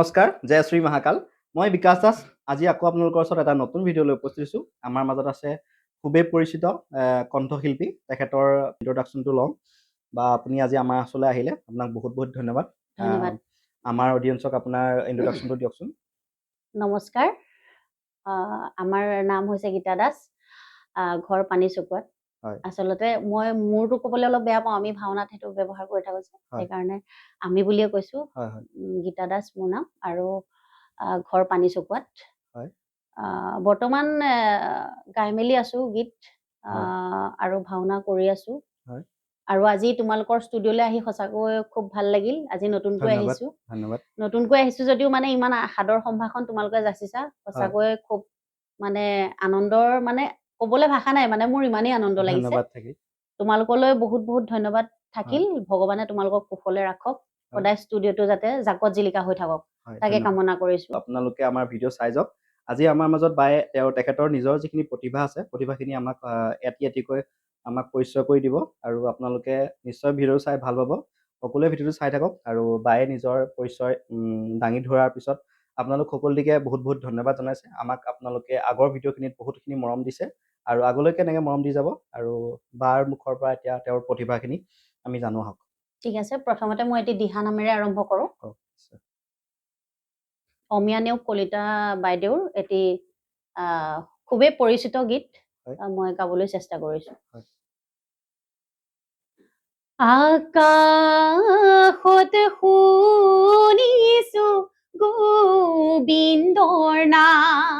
নমস্কাৰ, জয় শ্ৰী মহাকাল। মই বিকাশ দাস। আজি আকৌ আপোনালোকৰ ওচৰত এটা নতুন ভিডিঅ' লৈ উপস্থিত হৈছোঁ। আমাৰ মাজত আছে খুবেই পৰিচিত কণ্ঠশিল্পী, তেখেতৰ ইন্ট্ৰডাকশ্যনটো লওঁ। বা আপুনি আজি আমাৰ ওচৰলৈ আহিলে, আপোনাক বহুত বহুত ধন্যবাদ। ধন্যবাদ। আমাৰ অডিয়েন্সক আপোনাৰ ইন্ট্ৰডাকশ্যনটো দিয়কচোন। নমস্কাৰ, আমাৰ নাম হৈছে গীতা দাস, ঘৰ পানী চকুৱাত। হয়। আচলতে মই মোৰটো ক'বলৈ অলপ বেয়া পাওঁ, আমি ভাওনাত সেইটো ব্যৱহাৰ কৰি থাকোঁ, সেইকাৰণে আমি বুলিয়ে কৈছোঁ। গীতা দাস মোৰ নাম, আৰু ঘৰ পানী চকুৱাত। বৰ্তমান গাই মেলি আছোঁ গীত, আৰু ভাওনা কৰি আছোঁ। আৰু আজি তোমালোকৰ ষ্টুডিঅ'লৈ আহি সঁচাকৈ খুব ভাল লাগিল। আজি নতুনকৈ আহিছোঁ। নতুনকৈ আহিছোঁ যদিও মানে ইমান সাদৰ সম্ভাষণ তোমালোকে যাচিছা, সঁচাকৈ খুব মানে আনন্দৰ, মানে ক'বলৈ ভাষা নাই, মানে মোৰ ইমানেই আনন্দ লাগিছে। তোমালোকলৈ বহুত বহুত ধন্যবাদ থাকিল। ভগৱানে তোমালোকক কুশলে ৰাখক, সদায় ষ্টুডিঅ'টো যাতে জাকত জিলিকা হৈ থাকক, তাকে কামনা কৰিছোঁ। আপোনালোকে আমাৰ ভিডিঅ' চাই যাওক। আজি আমাৰ মাজত বায়ে তেখেতৰ নিজৰ যিখিনি প্ৰতিভা আছে, প্ৰতিভাখিনি আমাক এটি এটিকৈ আমাক পৰিচয় কৰি দিব, আৰু আপোনালোকে নিশ্চয় ভিডিঅ' চাই ভাল পাব। সকলোৱে ভিডিঅ'টো চাই থাকক, আৰু বায়ে নিজৰ পৰিচয় দাঙি ধৰাৰ পিছত আপোনালোক সকলোকে বহুত বহুত ধন্যবাদ জনাইছে। আমাক আপোনালোকে আগৰ ভিডিঅ'খিনিত বহুতখিনি মৰম দিছে, আৰু আগলৈকে এনেকৈ মৰম দি যাব। আৰু বাৰ মুখৰ পৰা এতিয়া তেওঁৰ প্ৰতিভাখিনি আমি জানো আহক। ঠিক আছে, প্ৰথমতে মই এটি দিহা নামেৰে আৰম্ভ কৰোঁ। অমিয়া নেওগ কলিতা বাইদেউৰ এটি খুবেই পৰিচিত গীত মই গাবলৈ চেষ্টা কৰিছোঁ। আকাশত শুনিছো গোবিন্দৰ নাম,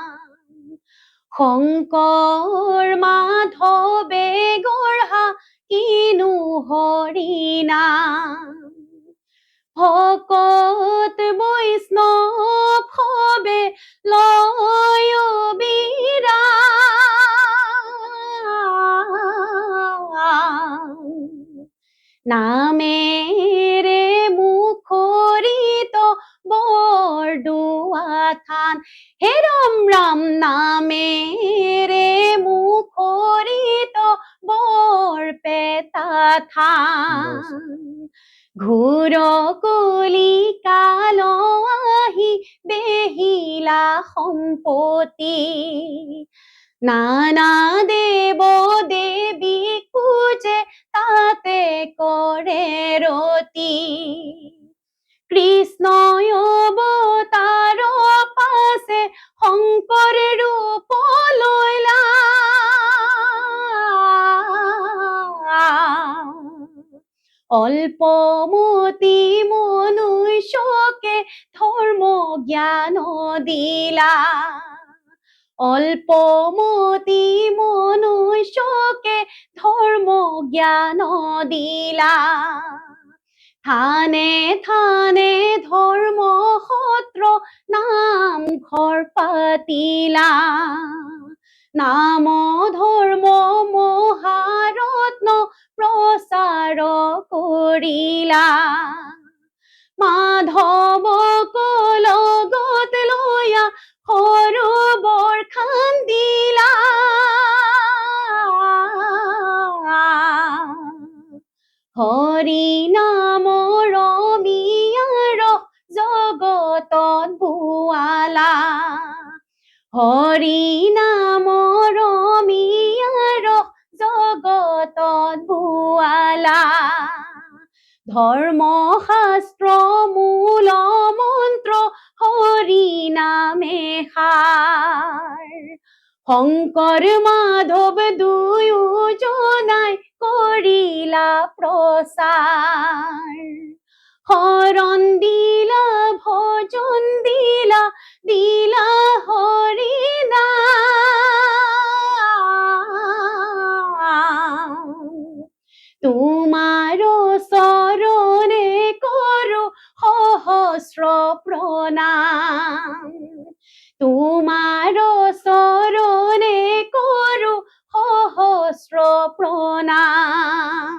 শংকৰ মাধৱে গঢ়া কিনো হৰিনাম, ভকত বৈষ্ণৱ সবে লয় বিৰাম, নামেৰে মুখৰিত বৰদোৱা থান। হে ৰাম ৰাম, নামেৰে মুখৰিত বৰপেটা থান, ঘূৰ কলি কাল আহি দেহিলা সম্পত্তি, নানা দেৱ দেৱী পূজে তাতে কৰে ৰতি, কৃষ্ণয় অৱতাৰ পাছে শংকৰ ৰূপ লৈলা, অল্পমতি মনুষ্যকে ধৰ্ম জ্ঞান দিলা, অল্পমতি মনুষ্যকে ধৰ্ম জ্ঞান দিলা, থানে থানে ধৰ্ম সত্ৰ নামঘৰ পাতিলা, নাম ধৰ্ম মহাৰত্ন প্ৰচাৰ কৰিলা, মাধৱক লগত লৈয়া সৰোবৰ খান্দিলা, হৰি নামৰ অমিয়াৰ জগতত বোৱালা, হৰি নামৰ অমিয়াৰ জগতত বোৱালা, ধৰ্ম শাস্ত্ৰ মূল মন্ত্ৰ হৰি নামে সাৰ, শংকৰ মাধৱ দুয়োজনাই কৰিলা প্ৰচাৰ, শৰণ দিলা ভজন দিলা দিলা হৰি নাম, তোমাৰ চৰণে কৰো সহস্ৰ প্ৰণাম, তোমাৰ চৰণে কৰো সহস্ৰ প্ৰণাম,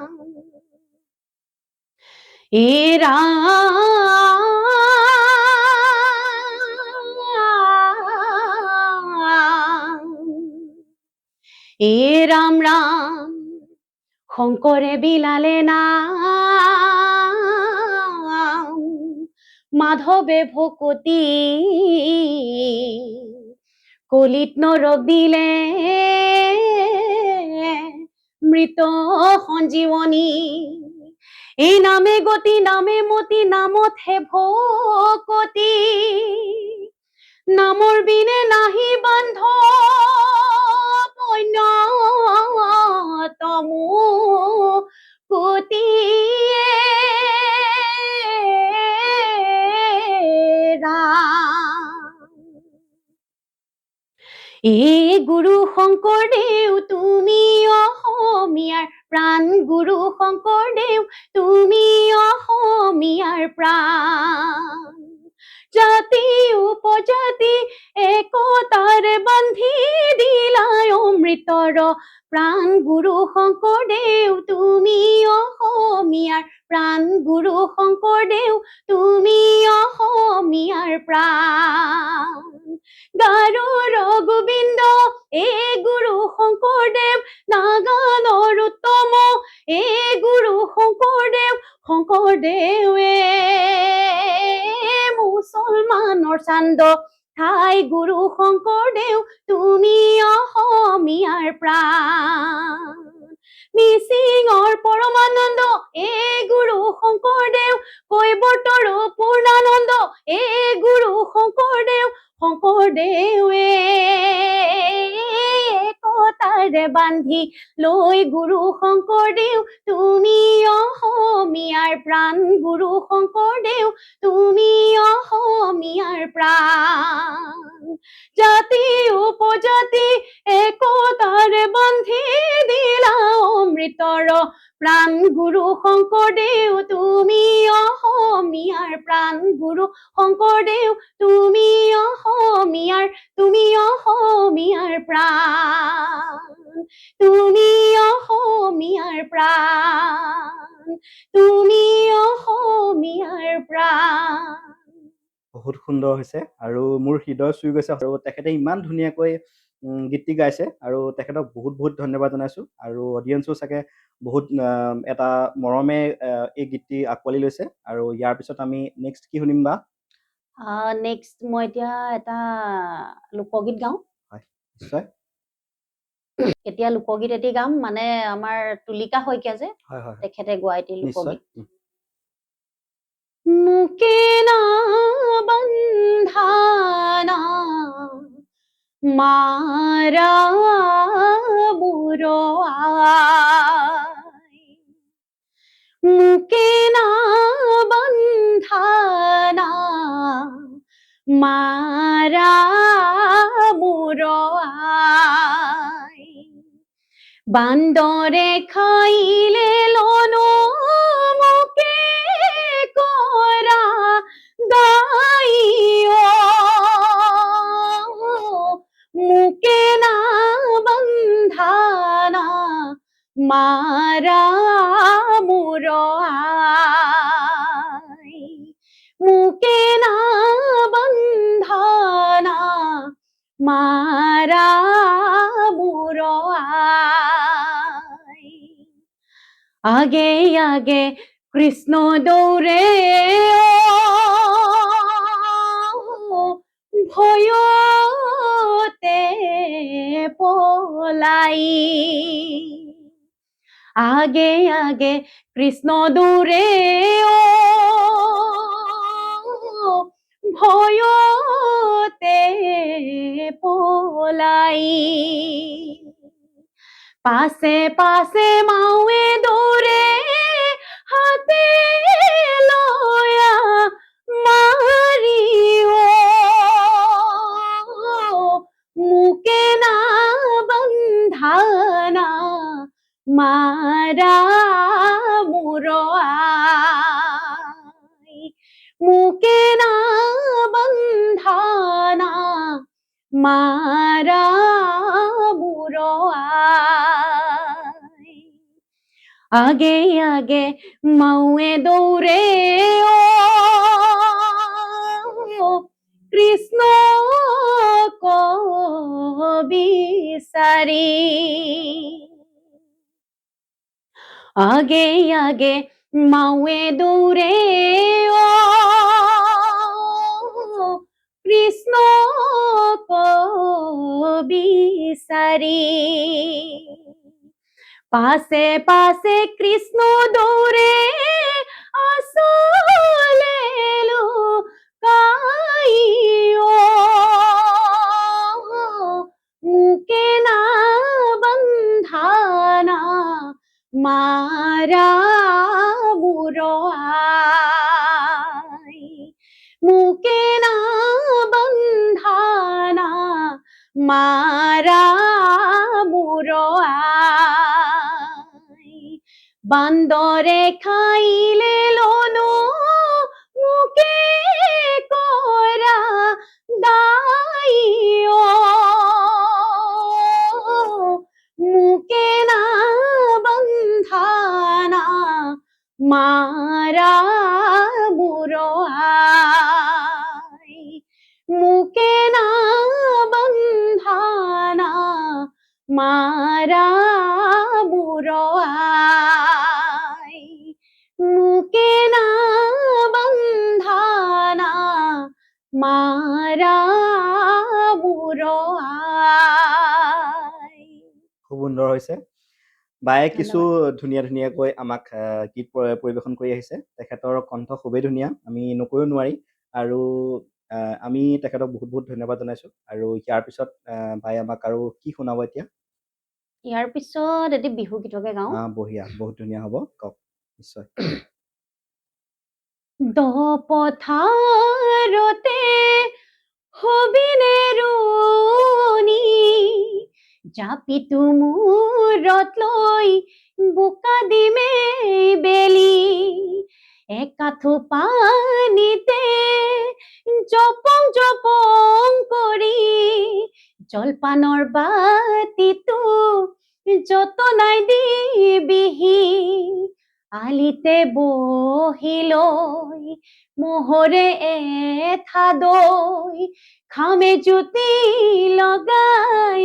এ ৰাম ৰাম, শংকৰে বিলালে নাম, মাধৱে ভকতি কলিত নৰবিলে মৃত সঞ্জীৱনী এই নামে গতি নামে মতি নামতহে ভকতি নামৰ বিনে নাহি বান্ধ তমু কোটিয়ে এই গুৰু শংকৰদেৱ তুমি অসমীয়াৰ প্ৰাণ গুৰু শংকৰদেৱ তুমি অসমীয়াৰ প্ৰাণ জাতি উপজাতি একতাৰ বান্ধি দিলাই অমৃতৰ প্ৰাণ গুৰু শংকৰদেৱ তুমি অসমীয়াৰ প্ৰাণ গুৰু শংকৰদেৱ তুমি অসমীয়াৰ প্ৰাণ গাৰোৰ গোবিন্দ এই গুৰু শংকৰদেৱ নাগানৰ উত্তম এই গুৰু শংকৰদেৱে মুছলমানৰ চান্দ ঠাই গুৰু শংকৰদেৱ তুমি অসমীয়াৰ প্ৰাণ মিচিঙৰ পৰমানন্দ এই গুৰু শংকৰদেৱ কৈবৰ্তৰ পূৰ্ণানন্দ এই গুৰু শংকৰদেৱে একতাৰে বান্ধি লৈ গুৰু শংকৰদেৱ তুমি অসমীয়াৰ প্ৰাণ গুৰু শংকৰদেৱ তুমি অসমীয়াৰ প্ৰাণ জাতি উপজাতি একতাৰে বান্ধি দিলা অমৃতৰ প্ৰাণ গুৰু শংকৰদেৱ তুমি অসমীয়াৰ প্ৰাণ গুৰু শংকৰদেৱ তুমি অসমীয়াৰ প্ৰাণ তুমি অসমীয়াৰ প্ৰাণ তুমি অসমীয়াৰ প্ৰাণ বহুত সুন্দৰ হৈছে আৰু মোৰ হৃদয় চুই গৈছে আৰু তেখেতে ইমান ধুনীয়াকৈ গীতটি গাইছে আৰু তেখেতক বহুত বহুত ধন্যবাদ জনাইছোঁ আৰু অডিয়েঞ্চো চাগে বহুত এটা মৰমে এই গীতটি আঁকোৱালি লৈছে আৰু ইয়াৰ পিছত আমি নেক্সট কি শুনিম বা নেক্সট মই এতিয়া এটা লোকগীত গাওঁ হয় নিশ্চয় এতিয়া লোকগীত এটি গাম মানে আমাৰ তুলিকা শইকীয়া যে তেখেতে গোৱা এটি লোকগীত মুকে না বন্ধানা মাৰা বুঢ়ো মুকে না বন্ধানা মাৰা বুঢ়ো বান্দৰে খাইলে লনো মুকে কৰা গাই মুকে না বন্ধানা মাৰা বুঢ়ো মুকে না বন্ধানা মাৰা বুঢ়ো আগে আগে কৃষ্ণ দৌৰে ভয়তে পলাই আগে আগে কৃষ্ণ দৌৰে ভয়তে পলাই পাছে পাছে মাৱে দৌৰে হাতে লয়া মাৰি মুকে না বন্ধানা মাৰা বুঢ়ো মুকে না বন্ধানা মাৰা বুঢ়ো আগে আগে মাৱে দৌৰে কৃষ্ণ বিচাৰি আগে আগে মাৱে দৌৰে কৃষ্ণক বিচাৰি পাছে পাছে কৃষ্ণ দৌৰে আচলে লুকাই মুকে না বন্ধানা মাৰা মুৰাই মুকে না বন্ধানা মাৰা মুৰাই বান্দৰে খাইলে লনো মুকে কৰা দাই মুকে না বন্ধানা মাৰা মুৰাই মুকে না বন্ধানা মাৰা মুৰাই মুকে না বন্ধানা মাৰা মুৰাই। খুব সুন্দৰ হৈছে। বায়ে কিছু ধুনীয়া ধুনীয়াকৈ আমাক গীত পৰিৱেশন কৰি আহিছে। তেখেতৰ কণ্ঠ খুবেই ধুনীয়া, আমি নকৈও নোৱাৰি। আৰু আমি তেখেতক বহুত বহুত ধন্যবাদ জনাইছোঁ। আৰু ইয়াৰ পিছত বায়ে আমাক আৰু কি শুনাব এতিয়া? ইয়াৰ পিছত এটি বিহু গীতকে গাওঁ। বঢ়িয়া, বহুত ধুনীয়া হ'ব, কওক নিশ্চয়। দ পথাৰতে হবিনে ৰুণি জাপিটো মূৰত লৈ বোকা দিমে বেলি একাঠু পানীতে জপং জপং কৰি জলপানৰ বাতিটো যতনাই দিবিহি আলিতে বহি লৈ মোহৰে এঠা দৈ খামে জুতি লগাই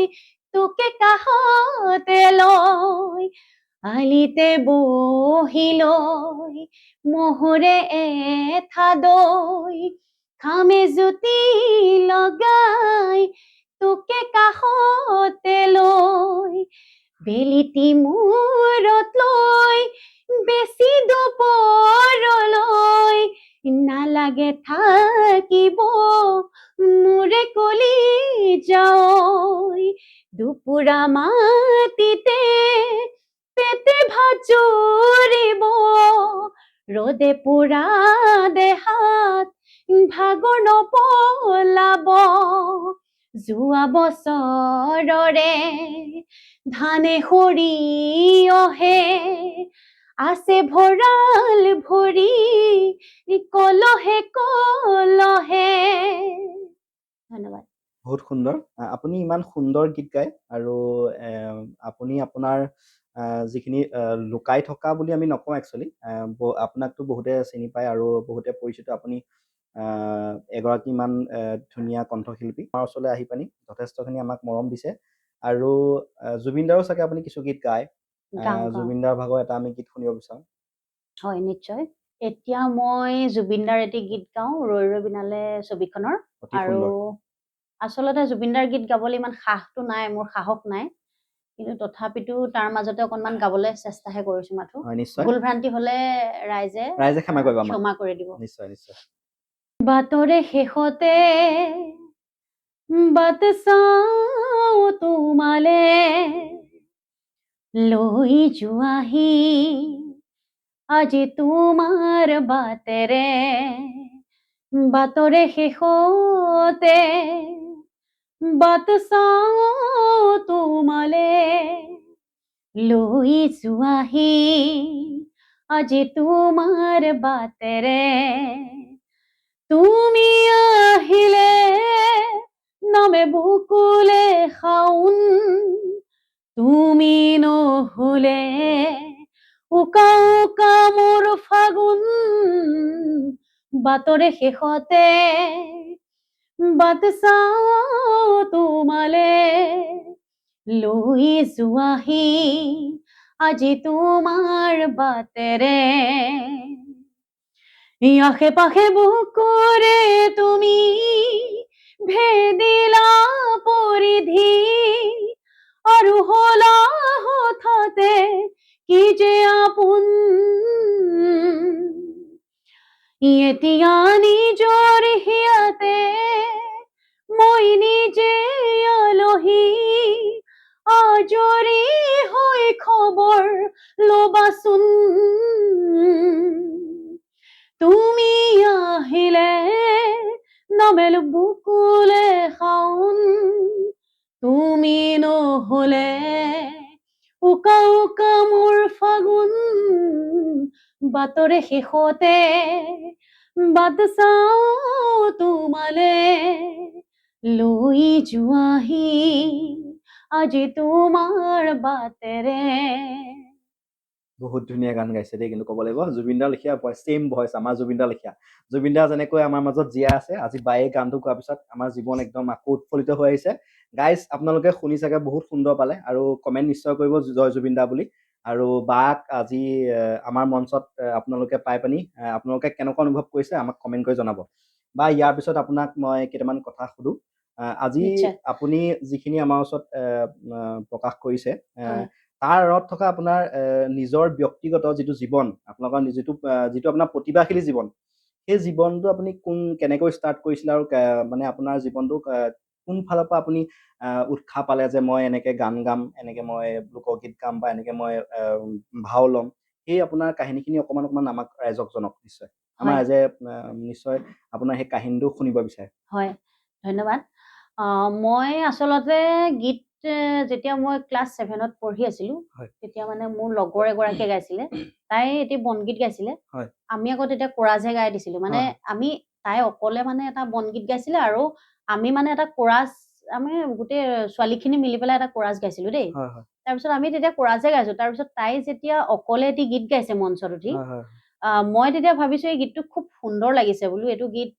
তোকে কাষতে লৈ আলিতে বহি লৈ মোহৰে এঠা দৈ খামে জুতি লগাই তোকে কাষতে লৈ বেলিটি মূৰত লৈ বেছি দুপৰলৈ নালাগে থাকিব মোৰে কলি যাই দুপুৰা মাটিতে পেটে ভাত জুৰিব ৰ'দে পুৰা দেহাত ভাগৰ নপলাব যোৱা বছৰৰে ধানে সৰিয়হে আছে ভঁৰাল ভৰি কলহে কলহে। ধন্যবাদ। বহুত সুন্দৰ। আপুনি ইমান সুন্দৰ গীত গায় আৰু আপুনি আপোনাৰ যিখিনি লুকাই থকা বুলি আমি নকওঁ একচুৱেলি, আপোনাকতো বহুতে চিনি পায় আৰু বহুতে পৰিচিত। আপুনি এগৰাকী ইমান ধুনীয়া কণ্ঠশিল্পী। আমাৰ ওচৰলৈ আহি পানি যথেষ্টখিনি আমাক মৰম দিছে। আৰু জুবিন দাৰো চাগে আপুনি কিছু গীত গায়। জুবিন দাৰ ভাগৰ এটা আমি গীত শুনিব বিচাৰোঁ। হয়, নিশ্চয়। এতিয়া মই জুবিন দাৰ এটি গীত গাওঁ, ৰৈ ৰৈ বিনালে ছবিখনৰ। আৰু আচলতে জুবিন দাৰ গীত গাবলৈ ইমান সাহটো নাই, মোৰ সাহস নাই, কিন্তু তথাপিতো তাৰ মাজতে অকণমান গাবলৈ চেষ্টাহে কৰিছো মাথো। ভুল ভ্ৰান্তি হলে ৰাইজে ক্ষমা কৰি দিব। নিশ্চয় নিশ্চয়। বাটৰে শেষতে বাট চাওঁ তোমালে লৈ যোৱাহি আজি তোমাৰ বাটেৰে বাটৰে শেষতে বাট চাওঁ তোমালে লৈ যোৱাহি আজি তোমাৰ বাটেৰে তুমি আহিলে নামে বুকুলে শাওন তুমি নহলে উকা উকা মোৰ ফাগুন বাটৰে শেষতে বাট চাওঁ তোমালে লৈ যোৱাহি আজি তোমাৰ বাটেৰে আশে পাশে বুকুৰে তুমি এতিয়া নিজৰ হিয়াতে মই নিজে আলহী আজৰি হৈ খবৰ ল'বাচোন তুমি আহিলে নামেল বুকুলে শাওন তুমি নহলে উকা উকা মোৰ ফাগুন বাটৰে শেষতে বাট চাওঁ তোমালে লৈ যোৱাহি আজি তোমাৰ বাটেৰে বহুত ধুনীয়া গান গাইছে দেই কিন্তু ক'ব লাগিব জুবিন দাৰ লেখীয়া ভইচ ছেম ভইচ আমাৰ জুবিন দাৰ লেখীয়া জুবিন দা যেনেকৈ আমাৰ মাজত জীয়াই আছে আজি বায়ে গানটো গোৱাৰ পিছত আমাৰ জীৱন একদম আকৌ উৎফুল্লিত হৈ আহিছে গাইজ আপোনালোকে শুনি চাগে বহুত সুন্দৰ পালে আৰু কমেণ্ট নিশ্চয় কৰিব জয় জুবিন দা বুলি আৰু বাক আজি আমাৰ মঞ্চত আপোনালোকে পাই পানি আপোনালোকে কেনেকুৱা অনুভৱ কৰিছে আমাক কমেণ্ট কৰি জনাব বা ইয়াৰ পিছত আপোনাক মই কেইটামান কথা সুধো আজি নিশ্চয়। আপুনি যিখিনি আমাৰ ওচৰত প্ৰকাশ কৰিছে হয়। তাৰ আঁৰত থকা আপোনাৰ নিজৰ ব্যক্তিগত যিটো জীৱন আপোনালোকৰ যিটো আপোনাৰ প্ৰতিভাশীলী জীৱন সেই জীৱনটো আপুনি কেনেকৈ ষ্টাৰ্ট কৰিছিলে আৰু মানে আপোনাৰ জীৱনটো কোন ফালৰ পৰা আপুনি উৎসাহ পালে যে মই এনেকে গান গাম এনেকে মই লোকগীত গাম বা এনেকে মই ভাও ল'ম সেই আপোনাৰ কাহিনীখিনি অকণমান আমাক ৰাইজক জনাওক নিশ্চয় আমাৰ হয়। ৰাইজে নিশ্চয় আপোনাৰ সেই কাহিনীটো শুনিব বিচাৰে হয় ধন্যবাদ মই আচলতে গীত যেতিয়া মই ক্লাছ 7ত পঢ়ি আছিলো হয়। তেতিয়া মানে মোৰ লগৰ এগৰাকীয়ে গাইছিলে তাই এতিয়া বনগীত গাইছিলে হয়। আমি আকৌ তেতিয়া কোৰাজহে গাই দিছিলো মানে হয়। আমি তাই অকলে মানে এটা বনগীত গাইছিলে আৰু আমি মানে এটা কোৰাজ আমি গোটেই ছোৱালীখিনি মিলি পেলাই এটা কোৰাজ গাইছিলো দেই হয় হয় তাৰপিছত আমি তেতিয়া কোৰাজে গাইছো তাৰপিছত তাই যেতিয়া অকলে এটি গীত গাইছে মঞ্চত উঠি হয় হয় মই তেতিয়া ভাবিছো এই গীতটো খুব সুন্দৰ লাগিছে বোলো এইটো গীত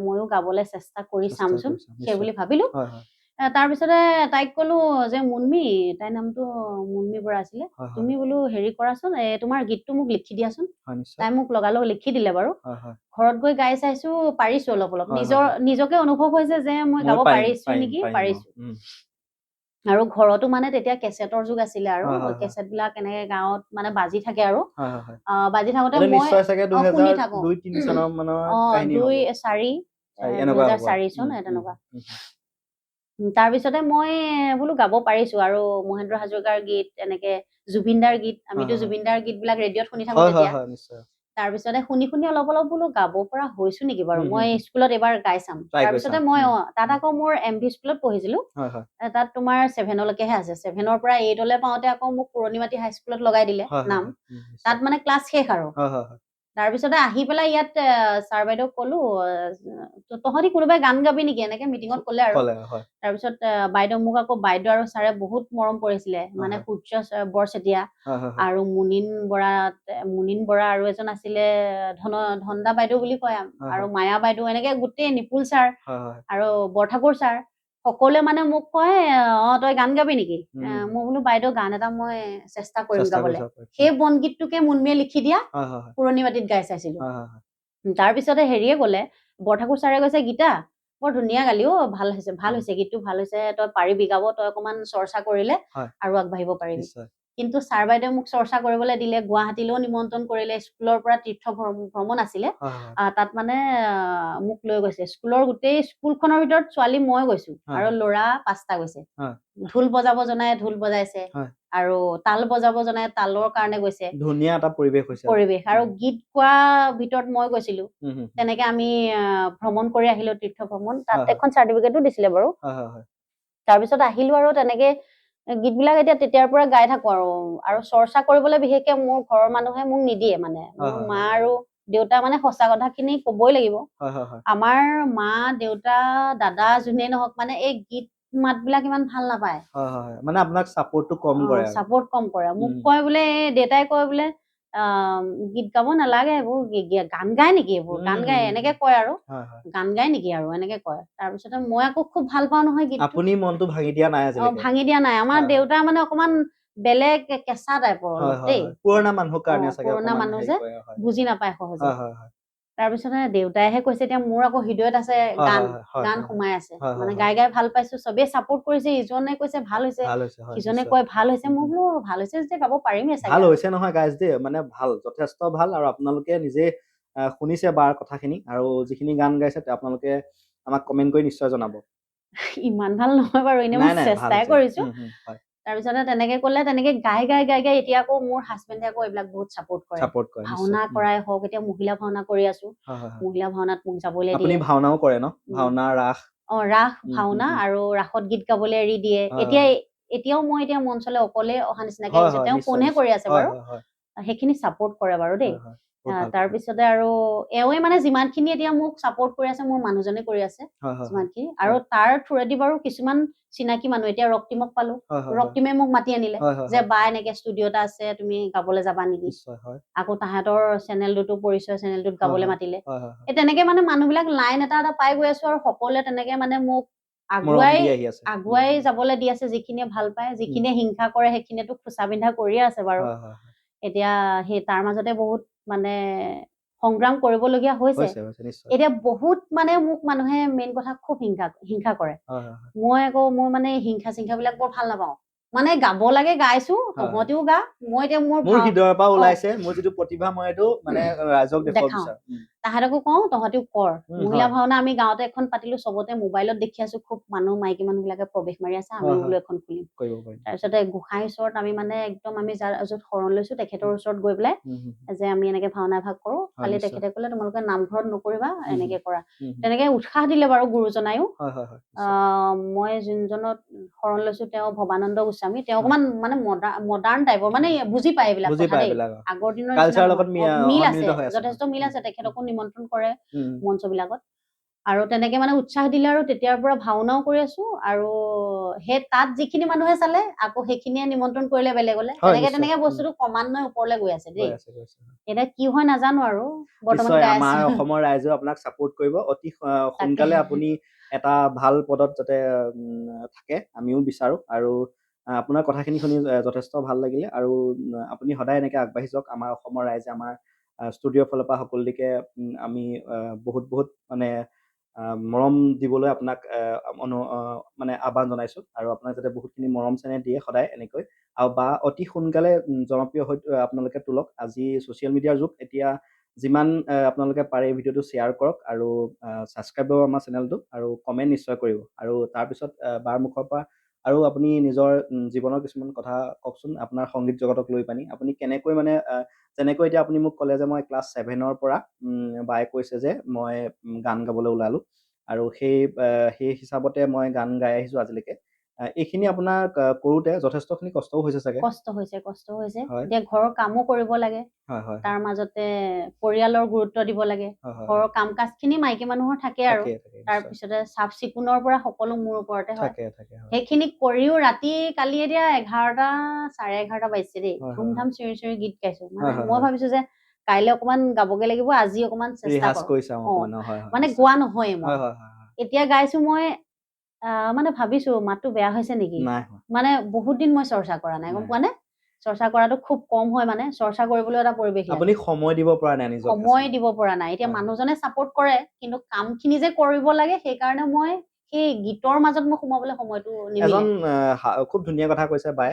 ময়ো গাবলৈ চেষ্টা কৰি চেষ্টা চামচোন কৰিছা, সেই নিশ্চয়। বুলি ভাবিলো হয় হয় তাৰপিছতে তাইক কলো যে মুনমি তাইৰ নামটো মুনমি বৰা আছিলে হয় হয় তুমি বোলো হেৰি কৰাচোন তোমাৰ গীতটো মোক লিখি দিয়াচোন হয় নিশ্চয় তাই মোক লগালগ লিখি দিলে বাৰু হয় হয় ঘৰত গৈ গাই চাইছো পাৰিছো অলপ অলপ হয়, নিজৰ হয়। নিজকে অনুভৱ হৈছে যে মই গাব পাৰিছো নেকি পাৰিছো আৰু ঘৰতো মানে তেতিয়া কেছেটৰ যুগ আছিলে আৰু হয়, হয়, হয়। কেছেট বিলাক এনেকে গাঁৱত মানে বাজি থাকে আৰু হয় হয় হয় বাজি থাকোতে এইটো মই নিশ্চয় চাগে শুনি থাকো 2002-3 চনৰ মানৰ কাহিনী হ'ব 2-4 এনেকুৱা হ'ব 2004 চন তেনেকুৱা তাৰপিছতে মই বোলো গাব পাৰিছো আৰু মহেন্দ্ৰ হাজৰিকাৰ গীত এনেকে জুবিনদাৰ গীত আমিতো হয়। জুবিনদাৰ গীত বিলাক ৰেডিঅ'ত শুনি থাকো হয় হয় তেতিয়া হয় নিশ্চয় তাৰপিছতে শুনি অলপ অলপ বোলো গাব পৰা হৈছো নেকি বাৰু হুম, হুম, মই হুম। স্কুলত এবাৰ গাই চাম Try কৰি তাৰপিছতে চাম। মই তাত আকৌ মোৰ MV স্কুলত পঢ়িছিলো হয় হয় তাত তোমাৰ 7লৈকেহে আছে 7ৰ পৰা 8লৈ পাওঁতে আকৌ মোক পুৰণিমাটি হাইস্কুলত লগাই দিলে হয় হয় নাম হয় তাত নিশ্চয় মানে ক্লাছ শেষ আৰু হয় হয় হয় তাৰপিছতে আহি পেলাই ইয়াত ছাৰ বাইদেউক কলো তহঁতি কোনোবাই গান গাবি নেকি এনেকে মিটিঙত ক'লে আৰু হয় তাৰপিছত বাইদেউ মোক আকৌ বাইদেউ আৰু ছাৰে বহুত মৰম কৰিছিলে মানে হয়। সূৰ্য বৰচেতিয়া হয় হয় হয় আৰু মুনিন বৰা আৰু এজন আছিলে ধনদা বাইদেউ বুলি কয় হয়, আৰু হয়। মায়া বাইদেউ এনেকে গোটেই নিপুল ছাৰ হয় হয় আৰু বৰঠাকুৰ ছাৰ সকলোৱে মানে মোক কয় তই গান গাবি নেকি মই বোলো বাইদেউ গান এটা মই চেষ্টা কৰিম গাবলে সেই বনগীতটোকে মুনমিয়ে লিখি দিয়া হয় হয় হয় পুৰণি মাটিত গাই চাইছিলো হয় হয় তাৰপিছতে হেৰিয়ে ক'লে বৰঠাকুৰ ছাৰে কৈছে গীতা বৰ ধুনীয়া গালি ভাল হৈছে গীতটো ভাল হৈছে তই পাৰিবি গাব তই অকমান চৰ্চা কৰিলে হয় আৰু আগবাঢ়িব পাৰিবি নিশ্চয় কিন্তু ছাৰ বাইদেউ মোক চৰ্চা কৰিবলৈ দিলে গুৱাহাটীলৈও নিমন্ত্ৰণ কৰিলে স্কুলৰ পৰা তীৰ্থ ভ্ৰমণ আছিলে হয় হয় তাত মানে মোক লৈ গৈছে স্কুলৰ গোটেই স্কুলখনৰ ভিতৰত ছোৱালী মই গৈছো হয়, আৰু ল'ৰা 5টা গৈছে হয়। ঢোল বজাব জনাই ঢোল বজাইছে হয়। আৰু তাল বজাব জনাই তালৰ কাৰণে গৈছে ধুনীয়া এটা পৰিৱেশ হৈছে আৰু গীত গোৱা ভিতৰত মই গৈছিলো তেনেকে আমি ভ্ৰমণ কৰি আহিলো তীৰ্থ ভ্ৰমণ তাত এখন চাৰ্টিফিকেটো দিছিলে বাৰু তাৰপিছত আহিলো আৰু তেনেকে গীতবিলাক এতিয়া তেতিয়াৰ পৰা গাই থাকো আৰু চৰ্চা কৰিবলৈ বিশেষকে মোৰ ঘৰৰ মানুহে মোক নিদিয়ে মানে মোৰ মা আৰু দেউতা মানে সঁচা কথাখিনি কবই লাগিব আমাৰ মা দেউতা দাদা যোনেই নহওক মানে এই গীত মাত বিলাক ইমান ভাল নাপায় মানে আপোনাক সাপোৰ্টটো কম কৰে সাপোৰ্ট কম কৰে মোক কয় বোলে দেউতাই কয় বোলে গীত গাব নালাগে এইবোৰ গান গায় নেকি এইবোৰ গান গায় এনেকে কয় আৰু গান গায় নেকি আৰু এনেকে কয় তাৰপিছতে মই আকৌ খুব ভাল পাওঁ নহয় গীত আপুনি মনটো ভাঙি দিয়া নাই আজিলৈকে ভাঙি দিয়া নাই আমাৰ দেউতা মানে অকমান বেলেগ কেঁচা টাইপৰ দেই পুৰণা মানুহৰ কাৰণে চাগে পুৰণা মানুহ যে বুজি নাপায় সহজে হয় তাৰপিছতে দেউতাইহে কৈছে এতিয়া মোৰ আকৌ হৃদয়ত আছে গান সোমাই আছে মানে গাই ভাল পাইছো চবেই চাপোৰ্ট কৰিছে ইজনে কৈছে ভাল হৈছে সিজনে কয় ভাল হৈছে মই বোলো ভাল হৈছে যেতিয়া গাব পাৰিমেই চাগে ভাল হৈছে নহয় গাইজ দেই মানে ভাল যথেষ্ট ভাল আৰু আপোনালোকে নিজে শুনিছে বাৰ কথাখিনি আৰু যিখিনি গান গাইছে আপোনালোকে আমাক কমেণ্ট কৰি নিশ্চয় জনাব। ইমান ভাল নহয় বাৰু, এনে মই চেষ্টাই কৰিছো। তাৰপিছতে তেনেকে ক'লে, তেনেকে গাই এতিয়া আকৌ মোৰ হাজবেণ্ডে আকৌ এইবিলাক বহুত চাপোৰ্ট কৰে। ভাওনা কৰাই হওক, এতিয়া মহিলা ভাওনা কৰি আছো, মহিলা ভাওনাত মোক যাবলৈ দিয়ে। আপুনি ভাওনাও কৰে ন? ভাওনা, ৰাস? ৰাস, ভাওনা আৰু ৰাসত গীত গাবলৈ এৰি দিয়ে। এতিয়াও মই এতিয়া মঞ্চলৈ অকলে অহা নিচিনাকে আহিছো, তেওঁ ফোনহে কৰি আছে বাৰু, সেইখিনি চাপোৰ্ট কৰে বাৰু দেই। তাৰপিছতে আৰু এওঁৱে মানে যিমানখিনি এতিয়া মোক চাপোৰ্ট কৰি আছে, মোৰ মানুহজনে কৰি আছে যিমানখিনি। আৰু তাৰ থ্ৰুৱেদি বাৰু কিছুমান চিনাকি মানুহ, এতিয়া ৰক্তিমক পালো, ৰক্তিমে মোক মাতি আনিলে যে বা এনেকে ষ্টুডিঅ' এটা আছে, তুমি গাবলৈ যাবা নেকি? আকৌ তাহাঁতৰ চেনেলটোতো পৰিচয় চেনেলটোত গাবলৈ মাতিলে। তেনেকে মানে মানুহবিলাক লাইন এটা পাই গৈ আছো, আৰু সকলোৱে তেনেকে মানে মোক আগুৱাই যাবলৈ দি আছে। যিখিনিয়ে ভাল পায়, যিখিনিয়ে হিংসা কৰে, সেইখিনিয়েতো খোচা বিন্ধা কৰিয়ে আছে বাৰু। এতিয়া সেই তাৰ মাজতে বহুত মানে সংগ্ৰাম কৰিবলগীয়া হৈছে। এতিয়া বহুত মানে মোক মানুহে মেইন কথা খুব হিংসা কৰে। মই মানে হিংসা চিংসাবিলাক বৰ ভাল নাপাওঁ। মানে গাব লাগে গাইছো, তহঁতিও গা, মই এতিয়া মোৰ হৃদয়ৰ পৰা ওলাইছে, মোৰ যিটো প্ৰতিভা মই এইটো মানে ৰাইজক দেখাব বিচাৰো। তাহাঁতকো কওঁ তহঁতিও কৰ। মহিলা ভাওনা আমি গাঁৱতে এখন পাতিলো, চবতে মোবাইলত দেখি আছো, খুব মানুহ মাইকী মানুহ বিলাকে প্ৰৱেশ মাৰি আছে, আমি বোলো এখন খুলিম। তাৰপিছতে গোসাঁইৰ ওচৰত আমি মানে একদম আমি য'ত শৰণ লৈছো তেখেতৰ ওচৰত গৈ পেলাই যে আমি এনেকে ভাওনা ভাগ কৰো, খালি তেখেতে ক'লে তোমালোকে নামঘৰত নকৰিবা, এনেকে কৰা। তেনেকে উৎসাহ দিলে বাৰু গুৰুজনায়ো। মই যোনজনত শৰণ লৈছো তেওঁ ভৱানন্দ গোস্বামী, তেওঁ অকমান মানে মডাৰ্ণ টাইপৰ, মানে বুজি পায় এইবিলাক কথা দেই। আগৰ দিনৰ মিল আছে, যথেষ্ট মিল আছে। তেখেতকো নিমন্ত্ৰণ কৰে মঞ্চ বিলাকত, আৰু তেনেকে মানে উৎসাহ দিলে, আৰু তেতিয়াৰ পৰা ভাওনাও কৰি আছো। আৰু সেই তাত যিখিনি মানুহে চালে, আকৌ সেইখিনিয়ে নিমন্ত্ৰণ কৰিলে বেলেগলে, তেনেকে বস্তুটো ক্ৰমান্বয়ে ওপৰলৈ গৈ আছে দেই। এতিয়া কি হয় নাজানো, আৰু বৰ্তমান আমাৰ অসমৰ ৰাইজেও আপোনাক চাপোৰ্ট কৰিব। অতি সোনকালে আপুনি এটা ভাল পদত যাতে থাকে, আমিও বিচাৰো। আৰু আপোনাৰ কথাখিনি শুনি যথেষ্ট ভাল লাগিলে। আৰু আপুনি সদায় এনেকে আগবাঢ়ি যাওক। আমাৰ অসমৰ ৰাইজে আমাৰ ষ্টুডিঅ'ৰ ফালৰ পৰা সকলোকে আমি বহুত মানে মৰম দিবলৈ আপোনাক মানে আহ্বান জনাইছো। আৰু আপোনাক যাতে বহুতখিনি মৰম চেনেহ দিয়ে সদায় এনেকৈ, আৰু বা অতি সোনকালে জনপ্ৰিয় হৈ আপোনালোকে তোলক। আজি ছ'চিয়েল মিডিয়াৰ যুগ, এতিয়া যিমান আপোনালোকে পাৰে এই ভিডিঅ'টো শ্বেয়াৰ কৰক, আৰু ছাবস্ক্ৰাইব কৰিব আমাৰ চেনেলটো, আৰু কমেণ্ট নিশ্চয় কৰিব। আৰু তাৰপিছত বাৰ মুখৰ পৰা আৰু আপুনি নিজৰ জীৱনৰ কিছুমান কথা কওকচোন, আপোনাৰ সংগীত জগতক লৈ পানি আপুনি কেনেকৈ মানে যেনেকৈ এতিয়া আপুনি মোক ক'লে যে মই ক্লাছ 7ৰ পৰা বায়ে কৈছে যে মই গান গাবলৈ ওলালো, আৰু সেই হিচাপতে মই গান গাই আহিছো আজিলৈকে। এইখিনি আপোনাৰ কৰোঁতে যথেষ্টখিনি কষ্টও হৈছে চাগে? কষ্ট হৈছে। এতিয়া ঘৰৰ কামো কৰিব লাগে, তাৰ মাজতে পৰিয়ালৰ গুৰুত্ব দিব লাগে। ঘৰৰ কাম কাজখিনি মাইকী মানুহৰ থাকে, আৰু তাৰপিছতে চাফ চিকুণৰ পৰা সকলো মোৰ ওপৰতে হয়। সেইখিনি কৰিও ৰাতি কালি এতিয়া 11টা 11:30 বাজিছে দেই, ধুমধাম চিঞৰি গীত গাইছো। মানে মই ভাবিছো যে কাইলৈ অকমান গাবগে লাগিব, আজি অকমান চেষ্টা কৰো। মানে গোৱা নহয় মই, এতিয়া গাইছো মই। মানে ভাবিছো মাতটো বেয়া হৈছে নেকি, মানে বহুত দিন মই চৰ্চা কৰা নাই, গম পোৱা নে? চৰ্চা কৰাটো খুব কম হয়, মানে চৰ্চা কৰিবলৈ এটা পৰিৱেশ লাগে। আপুনি সময় দিব পৰা নাই নিজক? সময় দিব পৰা নাই। এতিয়া মানুহজনে চাপোৰ্ট কৰে, কিন্তু কামখিনি যে কৰিব লাগে, সেইকাৰণে মই সেই গীতৰ মাজত মই সোমাবলৈ সময়টো নিমিলে। এজন খুব ধুনীয়া কথা কৈছে বাই।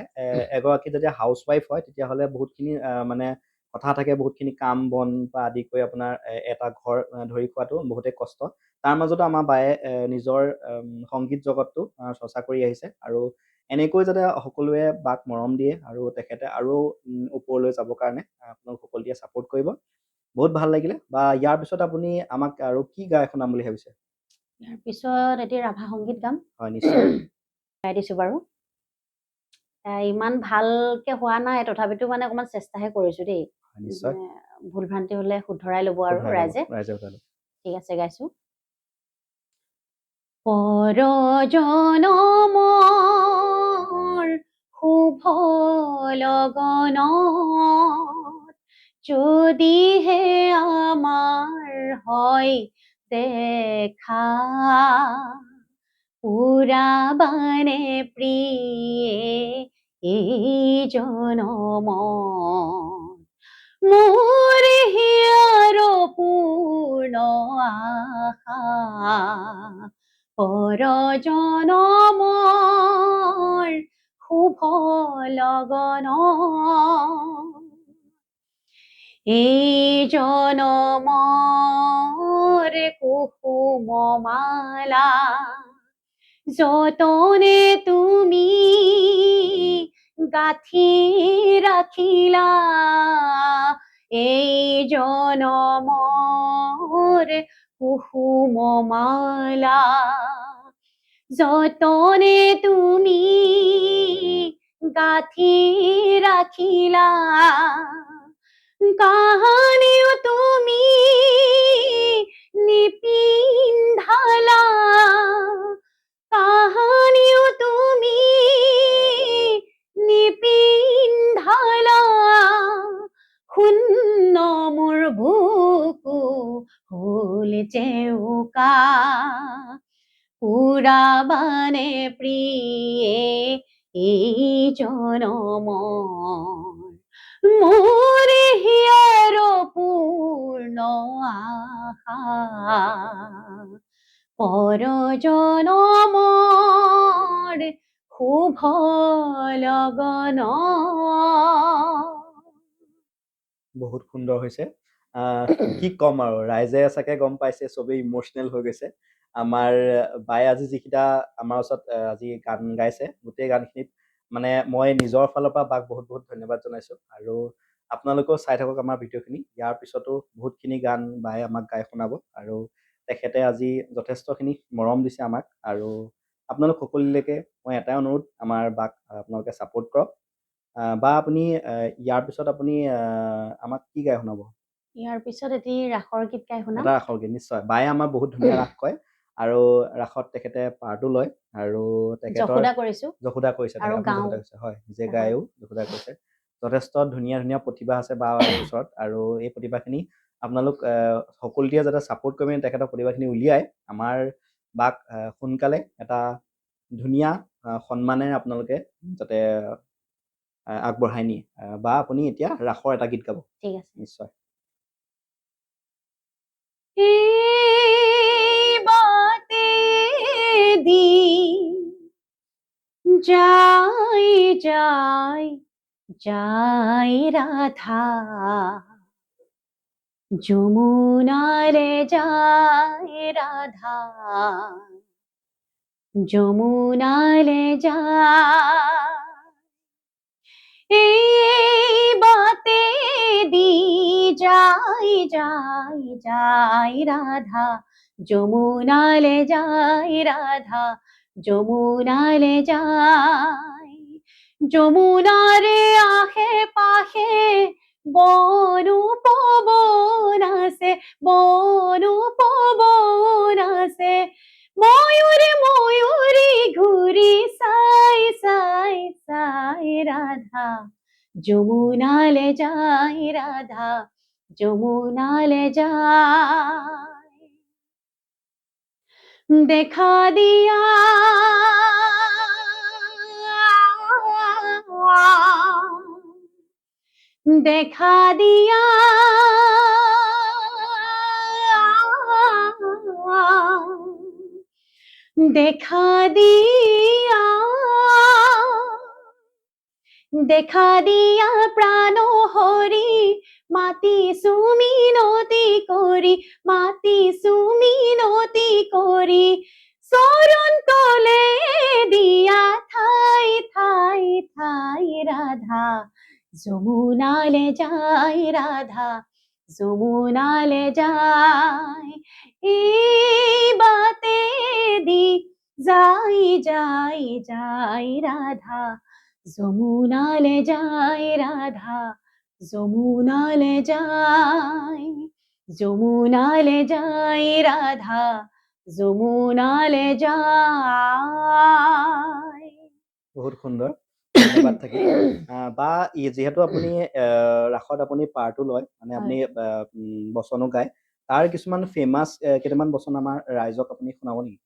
এগৰাকী যেতিয়া হাউচ ৱাইফ হয়, তেতিয়াহ'লে বহুতখিনি মানে কথা থাকে, বহুতখিনি কাম বন পৰা আদি কৰি আপোনাৰ এটা ঘৰ ধৰি খোৱাটো বহুতেই কষ্ট। তাৰ মাজতো আমাৰ বায়ে নিজৰ সংগীত জগতটো চৰ্চা কৰি আহিছে, আৰু এনেকৈ যাতে সকলোৱে বাক মৰম দিয়ে, আৰু তেখেতে আৰু ওপৰলৈ যাবৰ কাৰণে আপোনালোক সকলোৱে ছাপোৰ্ট কৰিব। বহুত ভাল লাগিলে। বা ইয়াৰ পিছত আপুনি আমাক আৰু কি গাই শুনাম বুলি ভাবিছে? ইয়াৰ পিছত এতিয়া ৰাভা সংগীত গাম। হয়, নিশ্চয় গাই দিছো বাৰু। ইমান ভালকে হোৱা নাই, তথাপিতো মানে অকমান চেষ্টাহে কৰিছো দেই। ভুল ভ্ৰান্তি হলে শুধৰাই ল'ব আৰু ৰাইজে। ঠিক আছে, গাইছো। পৰ জনমৰ শুভ লগনত যদিহে আমাৰ হয় দেখা, পুৰাবানে প্ৰিয়ে এই জনমত মোৰ হিয়াৰ পূৰ্ণ আশা, পৰ জনমৰ শুভ লগনত এই জনমৰ কুসুম মালা যতনে তুমি গাঁঠি ৰাখিলা এই জনমৰ কুসুম মালা যতনে তুমি গাঁঠি ৰাখিলা কাহানিও তুমি নিপিন্ধালা কাহানিও তুমি নিপিন্ধালা শূন্য মোৰ বুকু হ'ল জেউকা পুৰাবানে প্ৰিয়ে এই জনমৰ মোৰ হিয়াৰ পূৰ্ণ আশা পৰ জনমৰ শুভ লগন বহুত সুন্দৰ হৈছে কি ক'ম আৰু ৰাইজে চাগে গম পাইছে চবেই ইম'চনেল হৈ গৈছে আমাৰ বায়ে আজি যিকেইটা আমাৰ ওচৰত আজি গান গাইছে গোটেই গানখিনিত মানে মই নিজৰ ফালৰ পৰা বাক বহুত বহুত ধন্যবাদ জনাইছোঁ আৰু আপোনালোকেও চাই থাকক আমাৰ ভিডিঅ'খিনি ইয়াৰ পিছতো বহুতখিনি গান বায়ে আমাক গাই শুনাব আৰু তেখেতে আজি যথেষ্টখিনি মৰম দিছে আমাক আৰু আপোনালোক সকলোলৈকে মই এটাই অনুৰোধ আমাৰ বাক আপোনালোকে ছাপোৰ্ট কৰক বা আপুনি ইয়াৰ পিছত আপুনি আমাক কি গাই শুনাব ইয়াৰ পিছত এটি ৰাসৰ গীত গাই শুনাম এটা ৰাসৰ গীত নিশ্চয় বায়ে আমাৰ বহুত ধুনীয়া ৰাস কয় আৰু ৰাসত তেখেতে পাৰ্টো লয় আৰু তেখেতৰ যশোদা কৰিছো যশোদা কৰিছে আৰু আপুনি গাওঁ। যশোদা কৰিছে হয় নিজে হয়। গায়ো যশোদা কৰিছে যথেষ্ট ধুনীয়া ধুনীয়া প্ৰতিভা আছে বাৰ ওচৰত আৰু এই প্ৰতিভাখিনি আপোনালোক সকলোটিয়ে যাতে ছাপোৰ্ট কৰি মেলি তেখেতৰ প্ৰতিভাখিনি উলিয়াই আমাৰ বাক সোনকালে এটা ধুনীয়া সন্মানেৰে আপোনালোকে যাতে আগবঢ়াই নিয়ে বা আপুনি এতিয়া ৰাসৰ এটা গীত গাব ঠিক আছে নিশ্চয় এই বাতে দি যাই যাই যাই রাধা যমুনারে যায় রাধা যমুনারে যায় এই বাতে দি যাই যাই যাই রাধা যমুনালে যায় রাধা যমুনালে যায় যমুনারে আহে পাহে বনু পবন আছে বনু পবন আছে ময়ূরে ময়ূরে ঘুরি সাই সাই সাই রাধা যমুনালে যায় রাধা যমুনালে যায় দেখা দিয়া দেখা দিয়া দেখা দিয়া দেখা দিয়া প্রাণ হরি মাতি সুমিনতি করি মাতি সুমিনতি করি চরণ তলে দিয়া ঠাই ঠাই ঠাই রাধা যমুনালে যায় রাধা যমুনালে যায় এই বাতে দি যাই যাই যাই রাধা যমুনালে যায় রাধা যমুনালে যায় যমুনালে যায় রাধা যমুনালে যায় বহুত সুন্দৰ ধন্যবাদ থাকিল বা যিহেতু আপুনি ৰাসত আপুনি পাৰ্টো লয় মানে আপুনি বচনো গায় তাৰ কিছুমান ফেমাছ কেইটামান বচন আমাৰ ৰাইজক আপুনি শুনাব নেকি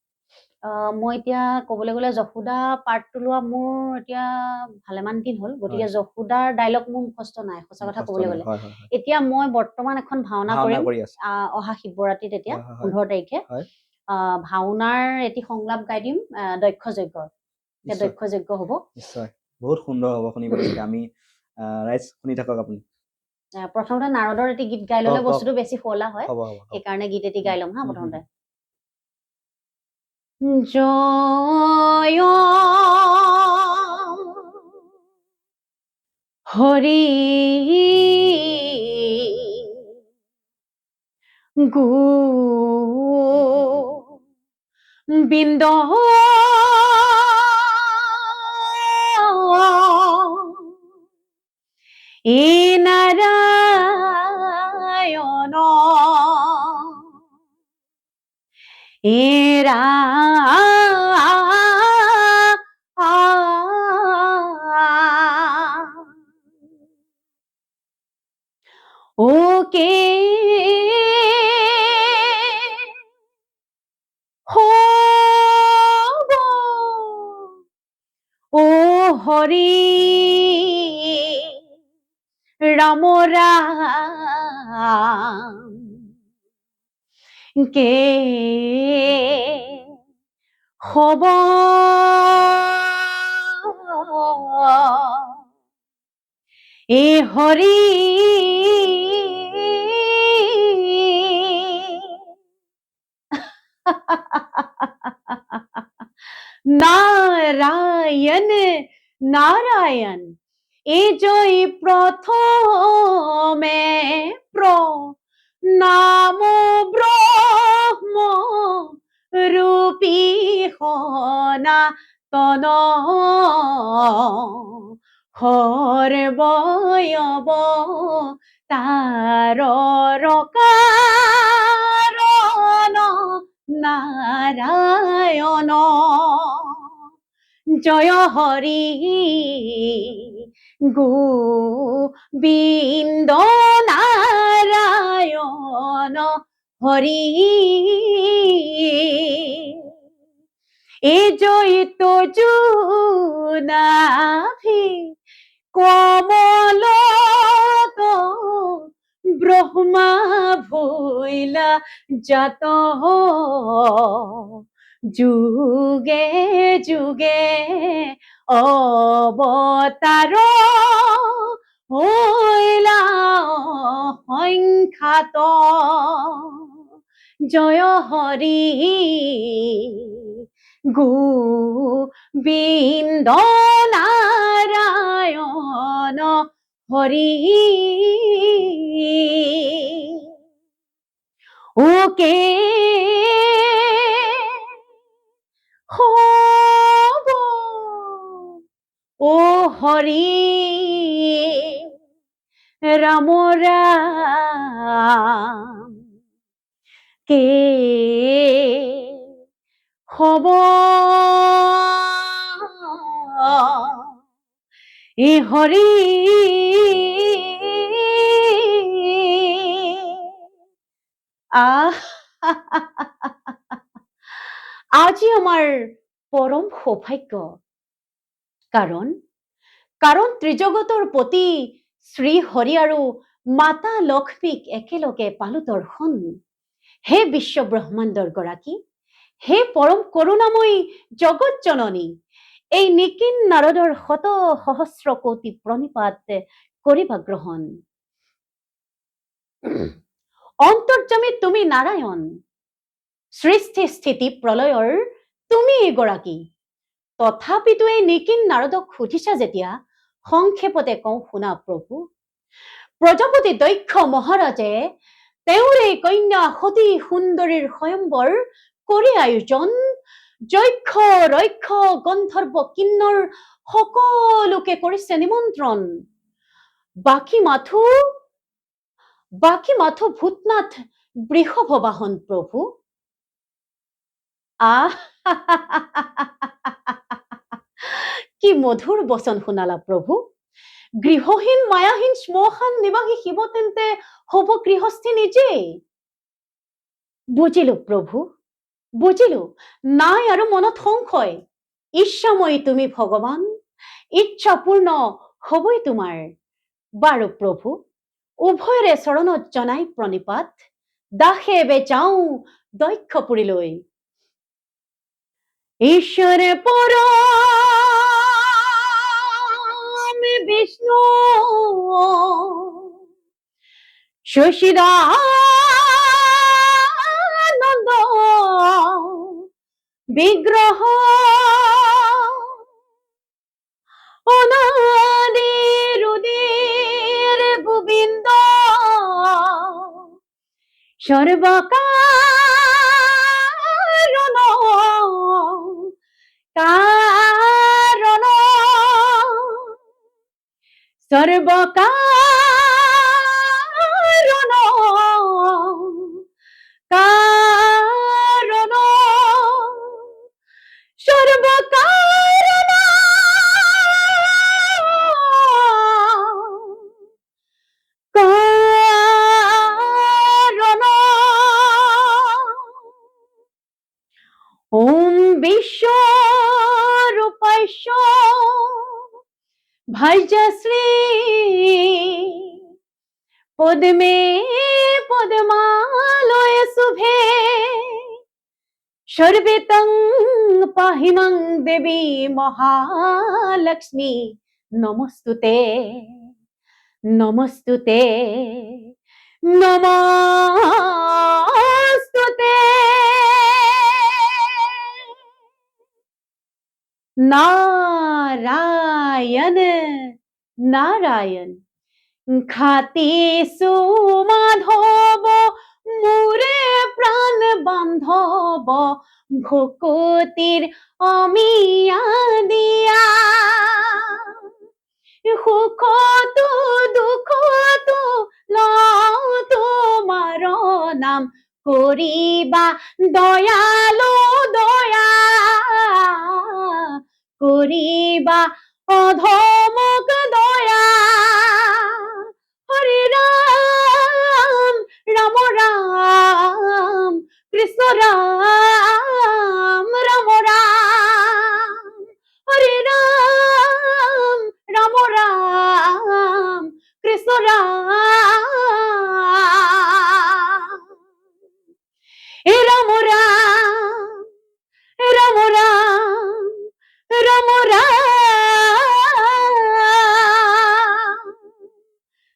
মই এতিয়া ক'বলৈ গ'লে যশোদা পাৰ্টটো লোৱা মোৰ এতিয়া ভালেমান দিন হ'ল গতিকে যশোদাৰ ডাইলগ মোৰ মুখস্থ নাই সঁচা কথা ক'বলৈ গ'লে এতিয়া মই বৰ্তমান এখন ভাওনা কৰিম অহা শিৱৰাত্ৰিত এতিয়া 15 তাৰিখে ভাওনাৰ এটি সংলাপ গাই দিম দক্ষ যজ্ঞ দক্ষ যজ্ঞ হ'ব নিশ্চয় বহুত সুন্দৰ হ'ব শুনিবলৈ আমি ৰাইজ শুনি থাকক আপুনি প্ৰথমতে নাৰদৰ এটি গীত গাই ল'লে কওক, বস্তুটো বেছি শুৱলা হয় হ'ব হ'ব হ'ব। সেইকাৰণে গীত এটি গাই ল'ম হা হুম, প্ৰথমতে জয় হৰি গোবিন্দ এ নারায়ণ এরা ওকে হব ও হরি রাম রাম কে হব এ হরি নারায়ণ নারায়ণ এ জয় প্রথমে নাম ব্রহ্ম রূপী সনাতন হরবয়ব তার কারণ নারায়ণ জয় হরি গোবিন্দ নারায়ণ হরি এ জয়িত জুনাভি কমল ব্রহ্মা ভৈলা জাত যুগে যুগে অবতার হইলা সংখ্যাত জয় হরি গোবিন্দ নারায়ণ হরি ওকে হব ও হরি রাম রাম কে হব এ হরি আজি আমার পরম সৌভাগ্য কারণ ত্ৰিজগতৰ পতি শ্ৰী হৰি আৰু মাতা লক্ষ্মীক একেলগে পালো দৰ্শন হে বিশ্ব ব্ৰহ্মাণ্ডৰ গৰাকী হে পৰম কৰুণাময়ী জগত জননী এই নিকিন নাৰদৰ শত সহস্ৰ কোটি প্ৰণিপাত কৰিবা গ্ৰহণ অন্তৰ্যামী তুমি নাৰায়ণ সৃষ্টি স্থিতি প্ৰলয়ৰ তুমি এগৰাকী তথাপিতো এই নিকিন নাৰদক সুধিছা যেতিয়া সংক্ষেপতে কওঁ শুনা প্ৰভু প্ৰজাপতি দক্ষ মহাৰাজে তেওঁৰ এই কন্যা সতী সুন্দৰীৰ স্বয়ম্বৰ কৰি আয়োজন যক্ষ ৰক্ষ গন্ধৰ্ব কিন্নৰ সকলোকে কৰিছে নিমন্ত্ৰণ বাকী মাথো ভূতনাথ বৃষভ বাহন প্ৰভু কি মধুৰ বচন শুনালা প্ৰভু গৃহহীন মায়াহীন শ্মশান নিবাসী শিৱ তেন্তে হব গৃহস্থী নিজেই বুজিলো প্ৰভু বুজিলো নাই আৰু মনত সংশয় ইচ্ছাময়ী তুমি ভগৱান ইচ্ছা পূৰ্ণ হবই তোমাৰ বাৰু প্ৰভু উভয়ৰে চৰণত জনাই প্ৰণিপাত দাসে বে যাওঁ দক্ষপুৰীলৈ ঈশ্বৰ পৰম বিষ্ণু সচিদানন্দ বিগ্রহ অনাদির উদির গোবিন্দ সর্বকারণ কারণ সর্বকারণ কারণ সর্বকারণ কারণ ওম বিশ্বরূপাস্য ভজশ্রী পদ্মে পদ্মালয়ে শুভে সর্বেতং পাহিমাং দেবী মহালক্ষ্মী নমস্তুতে নমস্তুতে নমস্তুতে নারায়ণ নারায়ণ খাতি সুমাধব মোরে প্রাণ বান্ধব ভকতির অমিয়া দিয়া সুখ তু দুঃখ তু লও তোমার নাম করিবা দয়ালো দয়া করিবা অধমক দয়া হরে রাম রাম রাম কৃষ্ণ রাম রাম রাম হরে রাম রাম রাম কৃষ্ণ রাম হে রাম রাম রাম রাম রাম রাম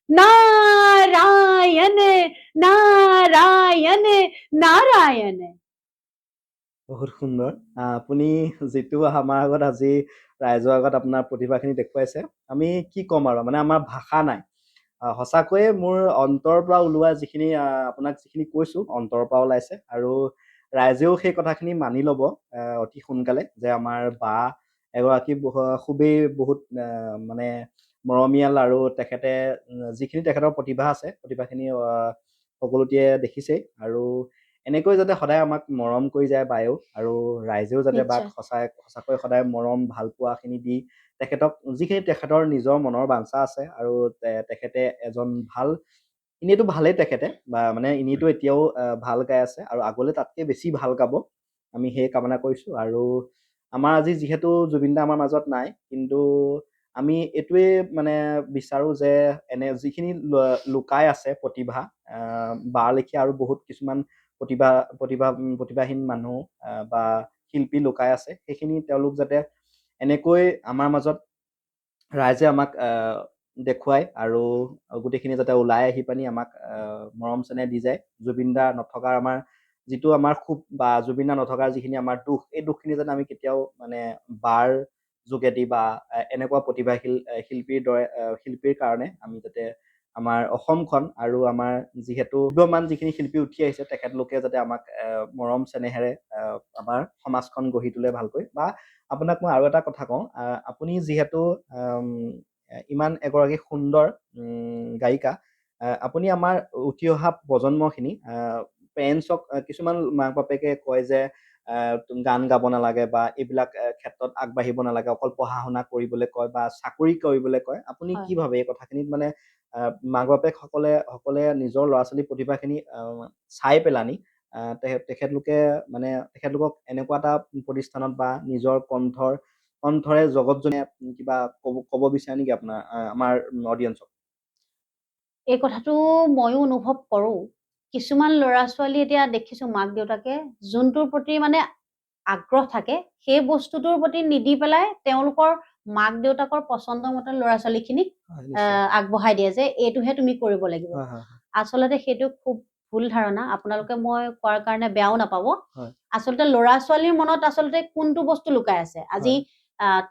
নারায়ণ নারায়ণ নারায়ণ বহুত সুন্দৰ আপুনি যিটো আমাৰ আগত আজি ৰাইজৰ আগত আপোনাৰ প্ৰতিভাখিনি দেখুৱাইছে আমি কি ক'ম আৰু মানে আমাৰ ভাষা নাই সঁচাকৈয়ে মোৰ অন্তৰৰ পৰা ওলোৱা যিখিনি আপোনাক যিখিনি কৈছোঁ অন্তৰৰ পৰা ওলাইছে আৰু ৰাইজেও সেই কথাখিনি মানি ল'ব অতি সোনকালে যে আমাৰ বা এগৰাকী খুবেই বহুত মানে মৰমীয়াল আৰু তেখেতে যিখিনি তেখেতৰ প্ৰতিভা আছে প্ৰতিভাখিনি সকলোটিয়ে দেখিছেই আৰু এনেকৈ যাতে সদায় আমাক মৰম কৰি যায় বায়েও আৰু ৰাইজেও যাতে বাক সঁচাকৈ সদায় মৰম ভাল পোৱাখিনি দি তেখেতক যিখিনি তেখেতৰ নিজৰ মনৰ বাঞ্ছা আছে আৰু তেখেতে এজন ভাল এনেইতো ভালেই তেখেতে বা মানে এনেইতো এতিয়াও ভাল গাই আছে আৰু আগলৈ তাতকৈ বেছি ভাল গাব আমি সেই কামনা কৰিছোঁ আৰু আমাৰ আজি যিহেতু জুবিন দা আমাৰ মাজত নাই কিন্তু আমি এইটোৱে মানে বিচাৰোঁ যে এনে যিখিনি লুকাই আছে প্ৰতিভা বাৰ লেখীয়া আৰু বহুত কিছুমান প্ৰতিভাহীন মানুহ বা শিল্পী লুকাই আছে সেইখিনি তেওঁলোক যাতে এনেকৈ আমাৰ মাজত ৰাইজে আমাক দেখুৱায় আৰু গোটেইখিনি যাতে ওলাই আহি পানি আমাক মৰম চেনেহ দি যায় জুবিন দা নথকাৰ আমাৰ যিটো আমাৰ খুব বা জুবিন দা নথকাৰ যিখিনি আমাৰ দুখ এই দুখখিনি যাতে আমি কেতিয়াও মানে বাৰ যোগেদি বা এনেকুৱা প্ৰতিভাশীল শিল্পীৰ কাৰণে আমি যাতে আমাৰ অসমখন আৰু আমাৰ যিহেতু বিদ্যমান যিখিনি শিল্পী উঠি আহিছে তেখেতলোকে যাতে আমাক মৰম চেনেহেৰে আমাৰ সমাজখন গঢ়ি তোলে ভালকৈ বা আপোনাক মই আৰু এটা কথা কওঁ আপুনি যিহেতু ইমান এগৰাকী সুন্দৰ গায়িকা আপুনি আমাৰ উঠি অহা প্ৰজন্মখিনি পেৰেণ্টছক কিছুমান মাক বাপেকে কয় যে গান গাব নালাগে বা এইবিলাক ক্ষেত্ৰত আগবাঢ়িব নালাগে অকল পঢ়া শুনা কৰিবলৈ কয় বা চাকৰি কৰিবলৈ কয় আপুনি কি ভাবে এই কথাখিনিত মানে মাক বাপেকসকলে নিজৰ ল'ৰা ছোৱালীৰ প্ৰতিভাখিনি চাই পেলানি তেখেতলোকক এনেকুৱা এটা প্ৰতিষ্ঠানত বা নিজৰ কণ্ঠৰে জগতজনে কিবা ক'ব বিচাৰে নেকি আপোনাৰ আমাৰ অডিয়েঞ্চক এই কথাটো ময়ো অনুভৱ কৰোঁ কিছুমান ল'ৰা ছোৱালী এতিয়া দেখিছোঁ মাক দেউতাকে যোনটোৰ প্ৰতি মানে আগ্ৰহ থাকে সেই বস্তুটোৰ প্ৰতি নিদি পেলাই তেওঁলোকৰ মাক দেউতাকৰ পচন্দ মতে ল'ৰা ছোৱালীখিনিক আগবঢ়াই দিয়ে যে এইটোহে তুমি কৰিব লাগিব আচলতে সেইটো খুব ভুল ধাৰণা। আপোনালোকে মই কোৱাৰ কাৰণে বেয়াও নাপাব। হয়। আচলতে ল'ৰা ছোৱালীৰ মনত আচলতে কোনটো বস্তু লুকাই আছে, আজি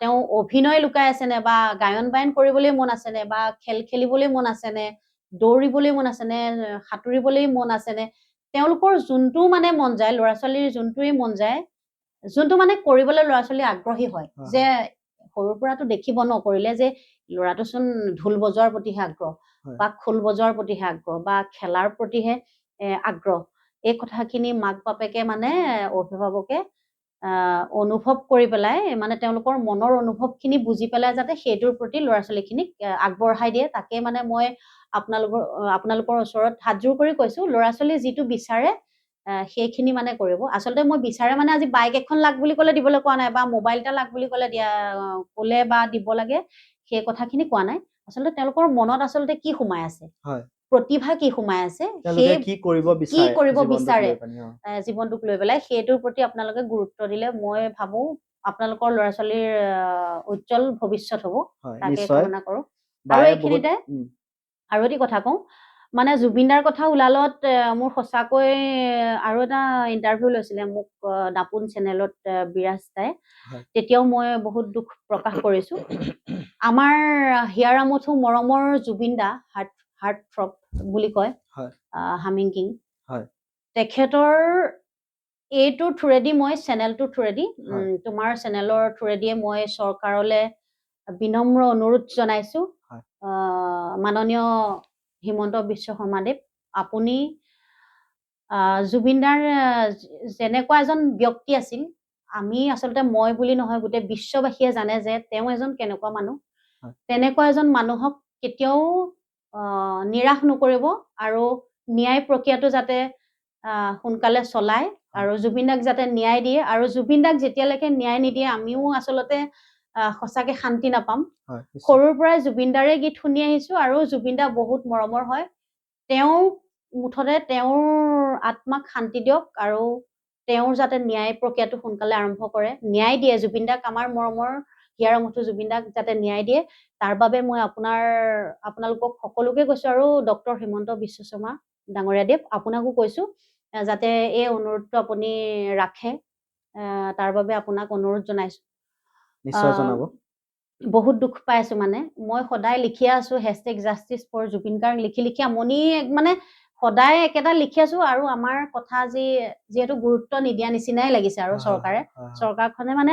তেওঁ অভিনয় লুকাই আছে নে, বা গায়ন বায়ন কৰিবলৈ মন আছে নে, বা খেল খেলিবলৈ মন আছে নে, দৌৰিবলৈ মন আছে নে, সাঁতুৰিবলৈ মন আছে নে, তেওঁলোকৰ যোনটো মানে মন যায়, ল'ৰা ছোৱালীৰ যোনটোৱেই মন যায়, যোনটো মানে কৰিবলৈ ল'ৰা ছোৱালী আগ্ৰহী হয়, যে সৰুৰ পৰাতো দেখিব নকৰিলে যে ল'ৰাটোচোন ঢোল বজোৱাৰ প্ৰতিহে আগ্ৰহ, বা খোল বজোৱাৰ প্ৰতিহে আগ্ৰহ, বা খেলাৰ প্ৰতিহে আগ্ৰহ। এই কথাখিনি মাক বাপেকে মানে অভিভাৱকে অনুভৱ কৰি পেলাই, মানে তেওঁলোকৰ মনৰ অনুভৱখিনি বুজি পেলাই যাতে সেইটোৰ প্ৰতি ল'ৰা ছোৱালীখিনিক আগবঢ়াই দিয়ে, তাকে মানে মই আপোনালোকৰ ওচৰত হাতযোৰ কৰি কৈছো, ল'ৰা ছোৱালীয়ে যিটো বিচাৰে সেইখিনি মানে কৰিব। আচলতে মই বিচাৰে মানে আজি বাইক এখন লাগ বুলি ক'লে দিবলৈ কোৱা নাই, বা মোবাইল এটা লাগ বুলি ক'লে বা দিব লাগে, সেই কথাখিনি কোৱা নাই। আচলতে তেওঁলোকৰ মনত আচলতে কি সোমাই আছে, প্ৰতিভা কি সোমাই আছে, সেই কি কৰিব বিচাৰে জীৱনটোক লৈ পেলাই, সেইটোৰ প্ৰতি আপোনালোকে গুৰুত্ব দিলে মই ভাবো আপোনালোকৰ ল'ৰা ছোৱালীৰ উজ্জ্বল ভৱিষ্যত হ'ব। তাকে কামনা কৰো। আৰু এইখিনিতে আৰু এটি কথা কওঁ, মানে জুবিনদাৰ কথা ওলালত মোৰ সঁচাকৈ আৰু এটা ইণ্টাৰভিউ লৈছিলে মোক দাপোন চেনেলত বিৰাজ দাই, তেতিয়াও মই বহুত দুখ প্ৰকাশ কৰিছো। আমাৰ হিয়াৰ আমঠু মৰমৰ জুবিন দা, হাৰ্ট থ্ৰব বুলি কয়, হামিং কিং, তেখেতৰ এইটোৰ থ্ৰুৰেদি মই চেনেলটোৰ থ্ৰুৰেদি তোমাৰ চেনেলৰ থ্ৰুৰেদিয়ে মই চৰকাৰলৈ বিনম্ৰ অনুৰোধ জনাইছো, মাননীয় হিমন্ত বিশ্ব শৰ্মাদেৱ, আপুনি জুবিনদাৰ যেনেকুৱা এজন ব্যক্তি আছিল, আমি আচলতে মই বুলি নহয় গোটেই বিশ্ববাসীয়ে জানে যে তেওঁ এজন কেনেকুৱা মানুহ, তেনেকুৱা এজন মানুহক কেতিয়াও নিৰাশ নকৰিব, আৰু ন্যায় প্ৰক্ৰিয়াটো যাতে সোনকালে চলায়, আৰু জুবিনদাক যাতে ন্যায় দিয়ে, আৰু জুবিনদাক যেতিয়ালৈকে ন্যায় নিদিয়ে আমিও আচলতে সঁচাকে শান্তি নাপাম। সৰুৰ পৰাই জুবিনদাৰে গীত শুনি আহিছো, আৰু জুবিনদা বহুত মৰমৰ হয়। তেওঁ মুঠতে তেওঁৰ আত্মাক শান্তি দিয়ক, আৰু তেওঁৰ যাতে ন্যায় প্ৰক্ৰিয়াটো সোনকালে আৰম্ভ কৰে, ন্যায় দিয়ে জুবিনদাক, আমাৰ মৰমৰ হিয়াৰ আমঠু জুবিনদাক যাতে ন্যায় দিয়ে, তাৰ বাবে মই আপোনালোকক সকলোকে কৈছো, আৰু ডক্টৰ হিমন্ত বিশ্ব শৰ্মা ডাঙৰীয়া দেৱ আপোনাকো কৈছো, যাতে এই অনুৰোধটো আপুনি ৰাখে, তাৰ বাবে আপোনাক অনুৰোধ জনাইছো। নিশ্চয় জনাব। বহুত দুখ পাইছো, মানে মই সদায় লিখিয়ে আছো #জাষ্টিচ ফৰ জুবিন গাৰ্গ লিখি আমনি, মানে সদায় একেটা লিখি আছো, আৰু আমাৰ কথা যিহেতু গুৰুত্ব নিদিয়া নিচিনাই লাগিছে, আৰু চৰকাৰখনে মানে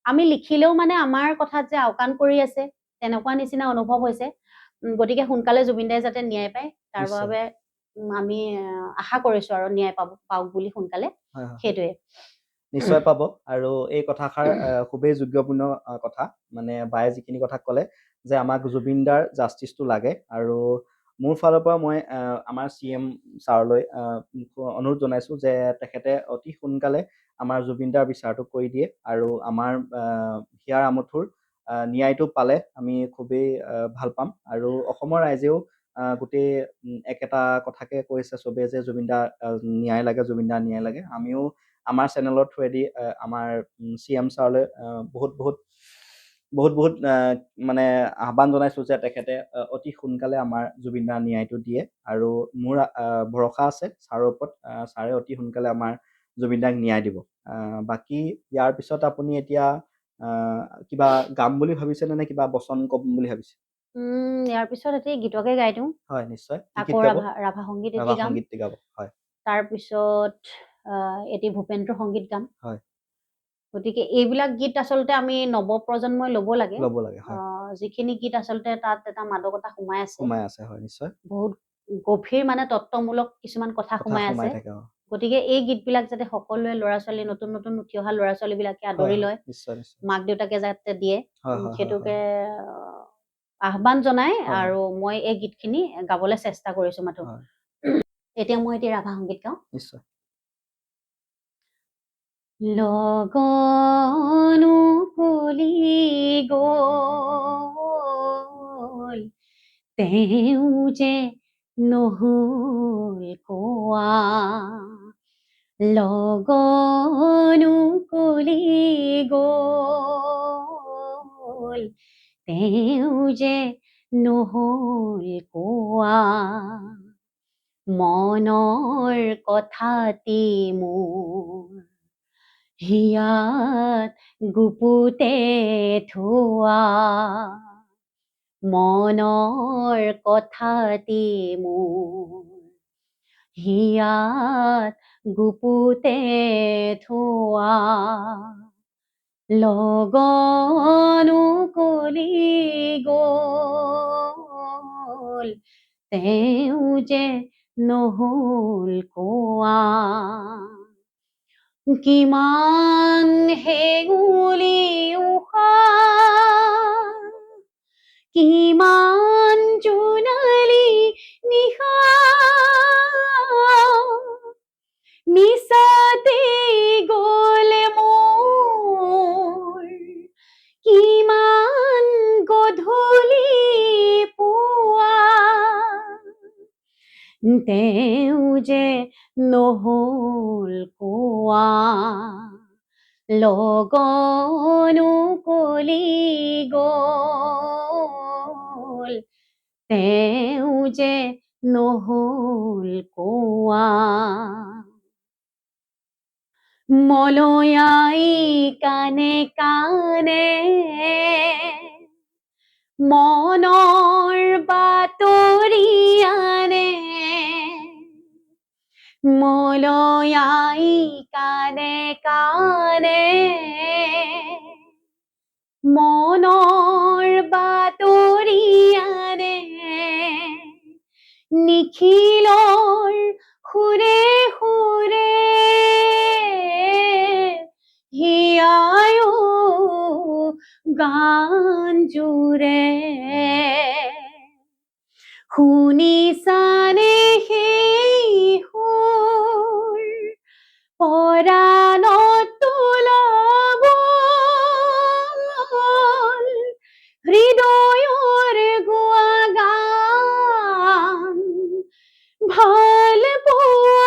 আমি লিখিলেও মানে আমাৰ কথাত যে আওকাণ কৰি আছে তেনেকুৱা নিচিনা অনুভৱ হৈছে। গতিকে সোনকালে জুবিনদাই যাতে ন্যায় পায়, তাৰ বাবে আমি আশা কৰিছো আৰু ন্যায় পাওক বুলি সোনকালে, সেইটোৱে। নিশ্চয় পাব, আৰু এই কথাষাৰ খুবেই যোগ্যপূৰ্ণ কথা, মানে বায়ে যিখিনি কথা ক'লে যে আমাক জুবিনদাৰ জাষ্টিছটো লাগে, আৰু মোৰ ফালৰ পৰা মই আমাৰ CM ছাৰলৈ অনুৰোধ জনাইছো যে তেখেতে অতি সোনকালে আমাৰ জুবিনদাৰ বিচাৰটো কৰি দিয়ে, আৰু আমাৰ হিয়াৰ আমঠুৰ ন্যায়টো পালে আমি খুবেই ভাল পাম, আৰু অসমৰ ৰাইজেও গোটেই একেটা কথাকে কৈছে চবেই যে জুবিনদাৰ ন্যায় লাগে, জুবিনদাৰ ন্যায় লাগে। আমিও আমাৰ চেনেলৰ থ্ৰুৱেদি আমাৰ CM ছাৰলৈ বহুত মানে আহ্বান জনাইছো যে তেখেতে অতি সোনকালে আমাৰ জুবিনদাৰ ন্যায়টো দিয়ে, আৰু মোৰ ভৰসা আছে ছাৰৰ ওপৰত, ছাৰে অতি সোনকালে আমাৰ জুবিনদাক ন্যায় দিব। বাকী ইয়াৰ পিছত আপুনি এতিয়া কিবা গাম বুলি ভাবিছেনে, নে কিবা বচন কম বুলি ভাবিছে? ইয়াৰ পিছত এটি গীতকে গাই দিওঁ। হয়, নিশ্চয়। আকৌ ৰাভা সংগীত গাব। হয়। তাৰপিছত এটি ভূপেন্দ্ৰ সংগীত গাম। হয়। গতিকে এইবিলাক গীত আচলতে আমি নৱপ্ৰজন্মই ল'ব লাগে। যিখিনি গীত আচলতে তাত এটা মাদকতা সোমাই আছে, হয় নিশ্চয়। বহুত গভীৰ মানে তত্ত্বমূলক কিছুমান কথা সোমাই আছে। গতিকে এই গীতবিলাক যাতে সকলোৱে ল'ৰা ছোৱালী, নতুন নতুন উঠি অহা ল'ৰা ছোৱালী বিলাকে আদৰি লয়, মাক দেউতাকে যাতে দিয়ে, সেইটোকে আহ্বান জনাই, আৰু মই এই গীতখিনি গাবলৈ চেষ্টা কৰিছো মাথো। এতিয়া মই ৰাভা সংগীত গাওঁ। নিশ্চয়। লগনো কলি গ'ল, তেওঁ যে নহ'ল কোৱা, লগনো কলি গ'ল, তেওঁ যে নহ'ল কোৱা, মনৰ কথাটি মোৰ হিয়াত গুপুতে থোৱা মনৰ কথাটি মোৰ হিয়াত গুপুতে থোৱা লগনো কলি গ'ল তেওঁ যে নহ'ল কোৱা কিমান হেঙুলি উশাহ কিমান জোনালী নিশা মিছাতে গ'ল মোৰ কিমান গধূলি পুৱা তেওঁ যে নহ'ল কোৱা লগনো কলি গ'ল তেওঁ যে নহ'ল কোৱা মলয়াই কানে কানে মনৰ বাতৰি আনে মলয়াই কানে কানে মনৰ বাতৰি আনে নিখিলৰ সুৰে সুৰে হিয়ায়ো গান জুৰে শুনিছানে সেই সুৰ পৰাণত তুলাব হৃদয়ৰ গোৱা গান ভাল পোৱা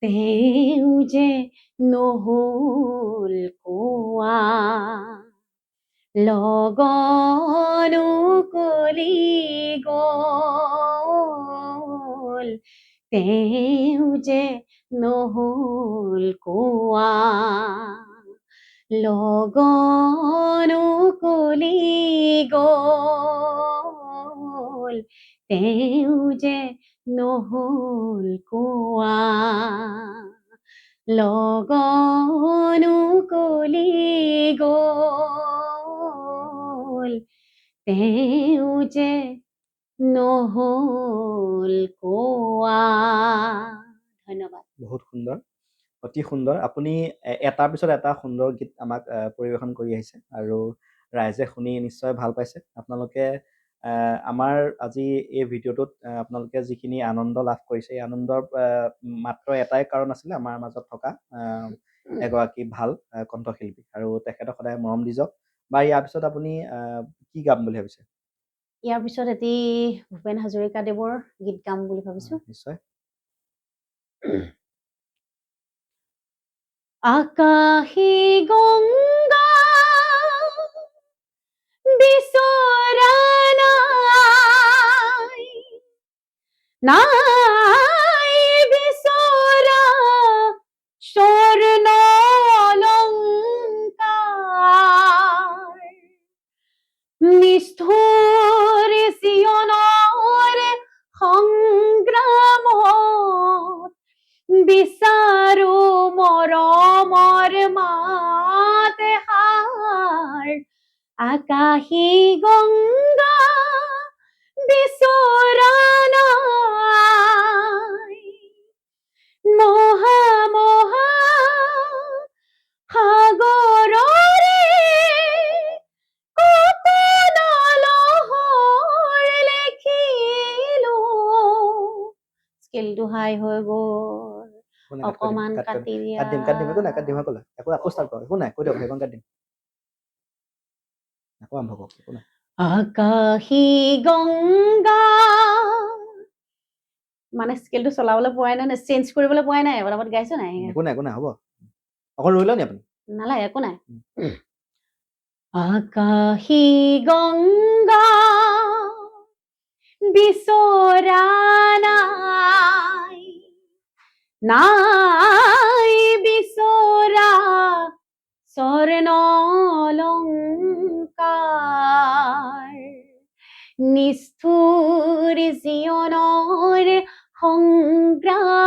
তেওঁ যে নহ'ল কোৱা লগনো কলি গ'ল তেওঁ যে নহ'ল কোৱা লগনো কলি গ'ল তেওঁ যে নহ'ল কোৱা লগনো কলি গ'ল তেওঁ যে নহ'ল কোৱা ধন্যবাদ বহুত সুন্দৰ অতি সুন্দৰ আপুনি এটাৰ পিছত এটা সুন্দৰ গীত আমাক পৰিৱেশন কৰি আহিছে আৰু ৰাইজে শুনি নিশ্চয় ভাল পাইছে আপোনালোকে আমাৰ আজি এই ভিডিঅ'টোত আপোনালোকে যিখিনি আনন্দ লাভ কৰিছে এই আনন্দৰ মাত্ৰ এটাই কাৰণ আছিলে আমাৰ মাজত থকা এগৰাকী ভাল কণ্ঠশিল্পী আৰু তেখেতক সদায় মৰম দি যাওক বা ইয়াৰ পিছত আপুনি কি গাম বুলি ভাবিছে ইয়াৰ পিছত এটি ভূপেন হাজৰিকাদেৱৰ গীত গাম বুলি ভাবিছো নিশ্চয় আকাশী গংগা বিচৰা নাই বিচৰা স্বৰ্ণ অলংকাৰ নিষ্ঠুৰ চিয়নৰ সংগ্ৰামত বিচাৰো মৰমৰ মাত এষাৰ আকাশী গংগা বিচৰা নাই মহা মহা সাগৰৰে স্কেলটো হাই হৈ গ'ল অকমান কাটি দিয়া কাট দিম একো আকৌ ষ্টাৰ্ট কৰ একো নাই কৈ দিয়ক সেইখন কাট দিম আকৌ আৰম্ভ কৰক একো নাই আকাশী গংগা মানে স্কেলটো চলাবলৈ পোৱাই নাই চেঞ্জ কৰিবলৈ পোৱাই নাই অলপত গাইছো নাই একো নাই হ'ব অকল ৰৈ লওক নি আপুনি নালাগে একো নাই আকাশী গংগা বিচৰা নাই নাই বিচৰা স্বৰ্ণলংকাৰ নিষ্ঠুৰ জীৱনৰ সংগ্ৰামত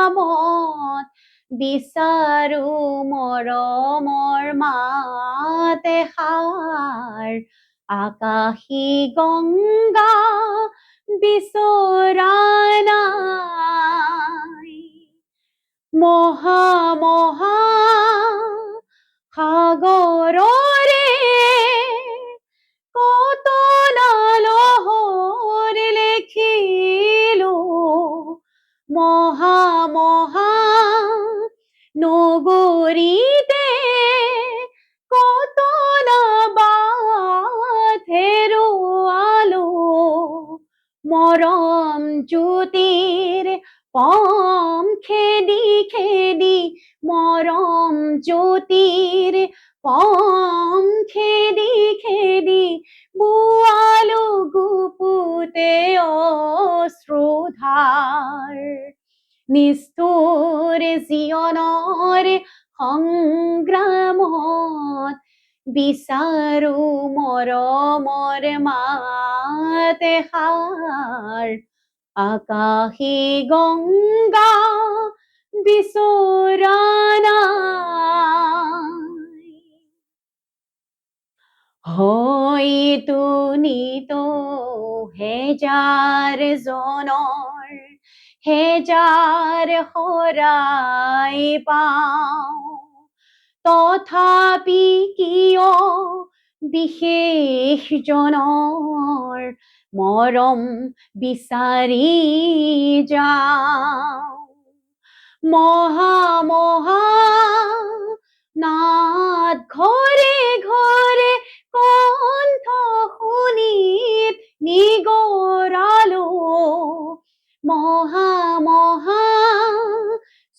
বিচাৰো মৰমৰ মাত এষাৰ আকাশী গংগা বিচৰা নাই মহা মহা সাগৰৰে কত নালহৰ লেখিলো মহা মহা নগৰীতে কত নাবাট হেৰুৱালো মৰম জ্যোতিৰ পম খেদি খেদি মৰম জ্যোতিৰ পম খেদি খেদি বোৱালো গুপুতে অশ্ৰুধাৰ নিষ্ঠুৰ জীৱনৰ সংগ্ৰামত বিচাৰো মৰমৰ মাত এষাৰ আকাশী গংগা বিচৰা নাই হয়তো নিতো হেজাৰ জনৰ হেজাৰ শৰাই পাওঁ তথাপি কিয় বিশেষ জনৰ মৰম বিচাৰি যাওঁ মহা মহা নাদ ঘৰে ঘৰে কণ্ঠ শুনিত নিগৰালো মহা মহা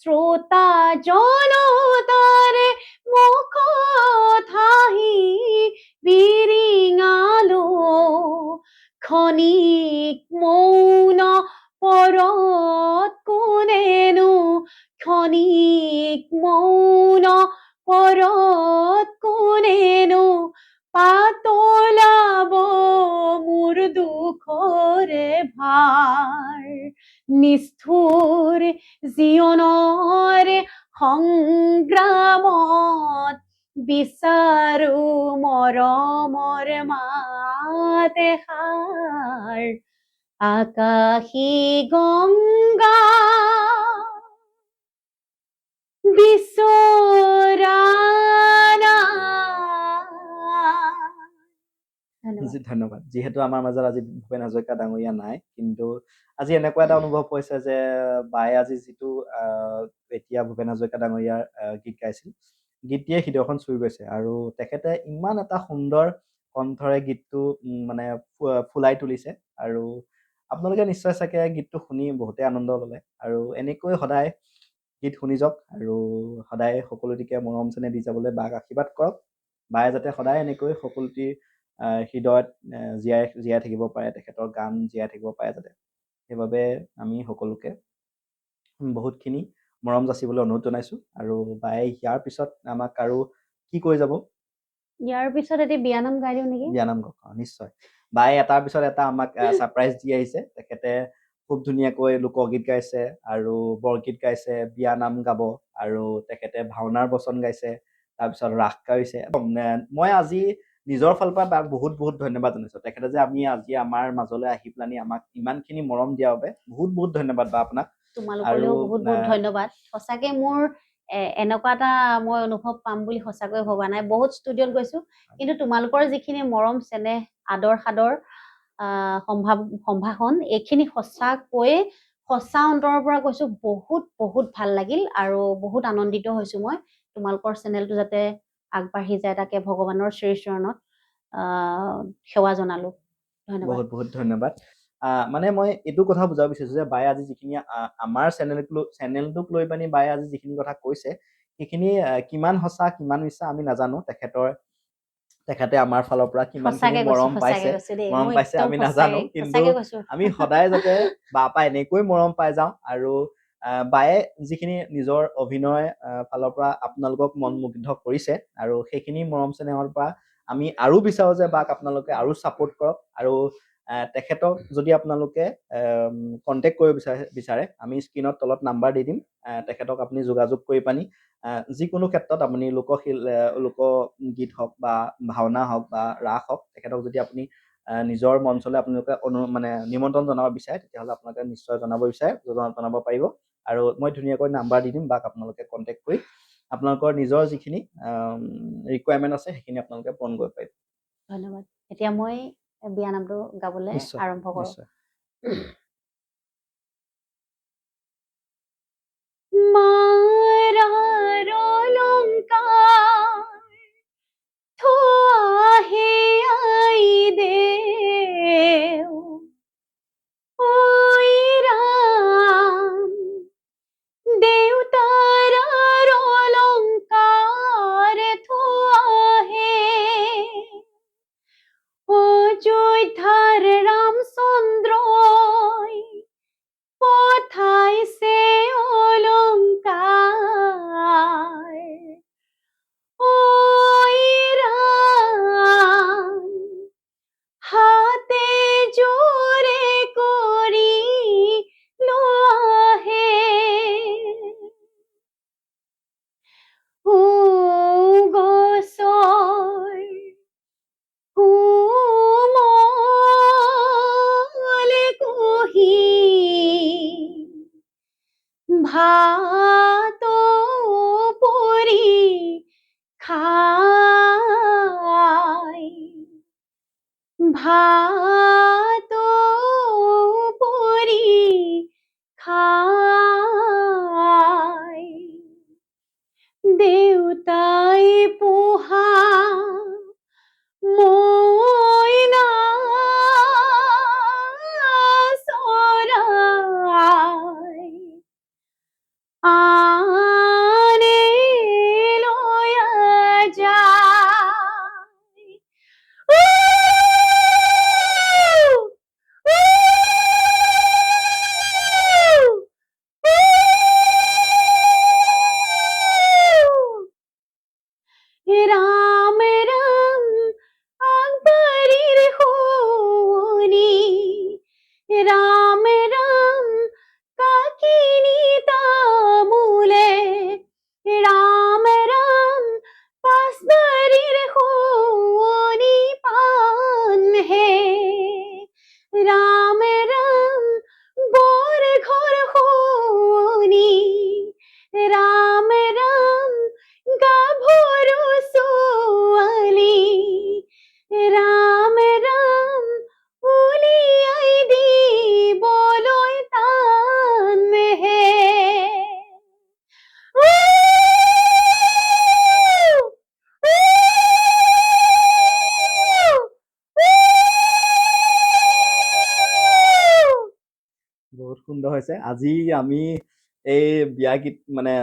শ্ৰোতা জনতাৰে মুখত হাঁহি বিৰিঙালো ক্ষণিক মৌন পৰত কোনেনো ক্ষণিক মৌন পৰত কোনেনো পাতলাব মোৰ দুখৰে ভাৰ নিষ্ঠুৰ জীৱনৰ সংগ্ৰামত বিচাৰো মৰমৰ মাত এষাৰ আকাশী গংগা বিচৰা নাই ধন্যবাদ যিহেতু আমাৰ মাজত আজি ভূপেন হাজৰিকা ডাঙৰীয়া নাই কিন্তু আজি এনেকুৱা এটা অনুভৱ হৈছে যে বায়ে আজি যিটো এতিয়া ভূপেন হাজৰিকা ডাঙৰীয়াৰ গীত গাইছিল গীতটিয়ে হৃদয়খন চুই গৈছে আৰু তেখেতে ইমান এটা সুন্দৰ কণ্ঠৰে গীতটো মানে ফুলাই তুলিছে আৰু আপোনালোকে নিশ্চয় চাগে গীতটো শুনি বহুতে আনন্দ ল'লে আৰু এনেকৈ সদায় গীত শুনি যাওক আৰু সদায় সকলো দিশে মৰম চেনেহ দি যাবলৈ বাক আশীৰ্বাদ কৰক বায়ে যাতে সদায় এনেকৈ সকলোটি হৃদয়ত জীয়াই থাকিব পাৰে তেখেতৰ গান জীয়াই থাকিব পাৰে যাতে সেইবাবে আমি সকলোকে বহুতখিনি মৰম যাচিবলৈ অনুৰোধ জনাইছো আৰু বায়ে ইয়াৰ পিছত আমাক আৰু কি কৈ যাব ইয়াৰ পিছত এটি বিয়ানাম গাই দিওঁ নেকি বিয়ানাম গাওক নিশ্চয় বায়ে এটাৰ পিছত এটা আমাক ছাৰপ্ৰাইজ দি আহিছে তেখেতে খুব ধুনীয়াকৈ লোকগীত গাইছে আৰু বৰগীত গাইছে বিয়ানাম গাব আৰু তেখেতে ভাওনাৰ বচন গাইছে তাৰপিছত ৰাস গাইছে মই আজি নিজৰ ফালৰ পৰা বহুত বহুত ধন্যবাদ জনাইছো তেখেতে যে আমি আজি আমাৰ মাজলৈ আহি পেলানি আমাক ইমানখিনি মৰম দিয়াৰ বাবে বহুত বহুত ধন্যবাদ বা আপোনাক তোমালোকলৈও বহুত বহুত ধন্যবাদ সঁচাকে মোৰ এনেকুৱা এটা মই অনুভৱ পাম বুলি সঁচাকৈ ভবা নাই বহুত ষ্টুডিঅ'ত গৈছো কিন্তু তোমালোকৰ যিখিনি মৰম চেনেহ আদৰ সাদৰ সম্ভাষণ এইখিনি সঁচাকৈ সঁচা অন্তৰৰ পৰা কৈছো বহুত বহুত ভাল লাগিল আৰু বহুত আনন্দিত হৈছো মই তোমালোকৰ চেনেলটো যাতে আগবাঢ়ি যায় তাকে ভগৱানৰ শ্ৰীচৰণত সেৱা জনালো ধন্যবাদ বহুত বহুত ধন্যবাদ মানে মই এইটো কথা বুজাব বিচাৰিছো যে বায়ে আজি যিখিনি আমাৰ চেনেলটোক লৈ পানি বায়ে আজি যিখিনি কথা কৈছে সেইখিনি কিমান সঁচা কিমান মিছা আমি নাজানো তেখেতৰ তেখেতে আমাৰ ফালৰ পৰা কিমানখিনি সঁচাকে কৈছো মৰম পাইছে দেই মৰম মই পাইছে একদম আমি নাজানো, কিন্তু সঁচাকে কৈছো আমি সদায় যাতে বাপা এনেকৈ মৰম পাই যাওঁ। আৰু বায়ে যিখিনি নিজৰ অভিনয় ফালৰ পৰা আপোনালোকক মনমুগ্ধ কৰিছে, আৰু সেইখিনি মৰম চেনেহৰ পৰা আমি আৰু বিচাৰোঁ যে বাক আপোনালোকে আৰু ছাপোৰ্ট কৰক। আৰু তেখেতক যদি আপোনালোকে কণ্টেক্ট কৰিব বিচাৰে আমি স্ক্ৰীনত তলত নাম্বাৰ দি দিম। তেখেতক আপুনি যোগাযোগ কৰি পানি যিকোনো ক্ষেত্ৰত আপুনি লোকগীত হওক বা ভাওনা হওক বা ৰাস হওক, তেখেতক যদি আপুনি নিজৰ মঞ্চলৈ আপোনালোকে মানে নিমন্ত্ৰণ জনাব বিচাৰে, তেতিয়াহ'লে আপোনালোকে নিশ্চয় জনাব পাৰিব। আৰু মই ধুনীয়াকৈ নাম্বাৰ দি দিম, বাক আপোনালোকে কণ্টেক্ট কৰি আপোনালোকৰ নিজৰ যিখিনি ৰিকুৱাৰমেণ্ট আছে সেইখিনি আপোনালোকে পূৰণ কৰিব পাৰিব। ধন্যবাদ। এতিয়া মই বিয়ানামটো গাবলৈ নিশ্চয় আৰম্ভ কৰোঁ। নিশ্চয়। মাৰাৰ অলংকাৰ থোৱাহে আই দেও, ঐ ৰাম দেউতাৰ অলংকাৰ থোৱাহে, অযোধ্যাৰ ৰামচন্দ্ৰই পঠাইছে অলংকাৰ, ঐ ৰাম হাতে জোৰে কৰি লোৱাহে, গছৰ কোমল কুহি ভাত পৰি খাই, ভাত পৰি খাই, দেউতাই পোহা মইনা চৰাই আনে লৈ যায়, রাম রাম আকবরীর খুনি, রাম রাম কাকিনী তামুলে, রাম রাম পাসবাড়ির খুনি পান হে, রাম রাম গোর ঘর খুনি, রাম রাম গাভৰু ছোৱালী, ৰাম ৰাম উলিয়াই দিবলৈ টান হে, বহুত সুন্দৰ হৈছে। আজি আমি এই বিয়া গীত মানে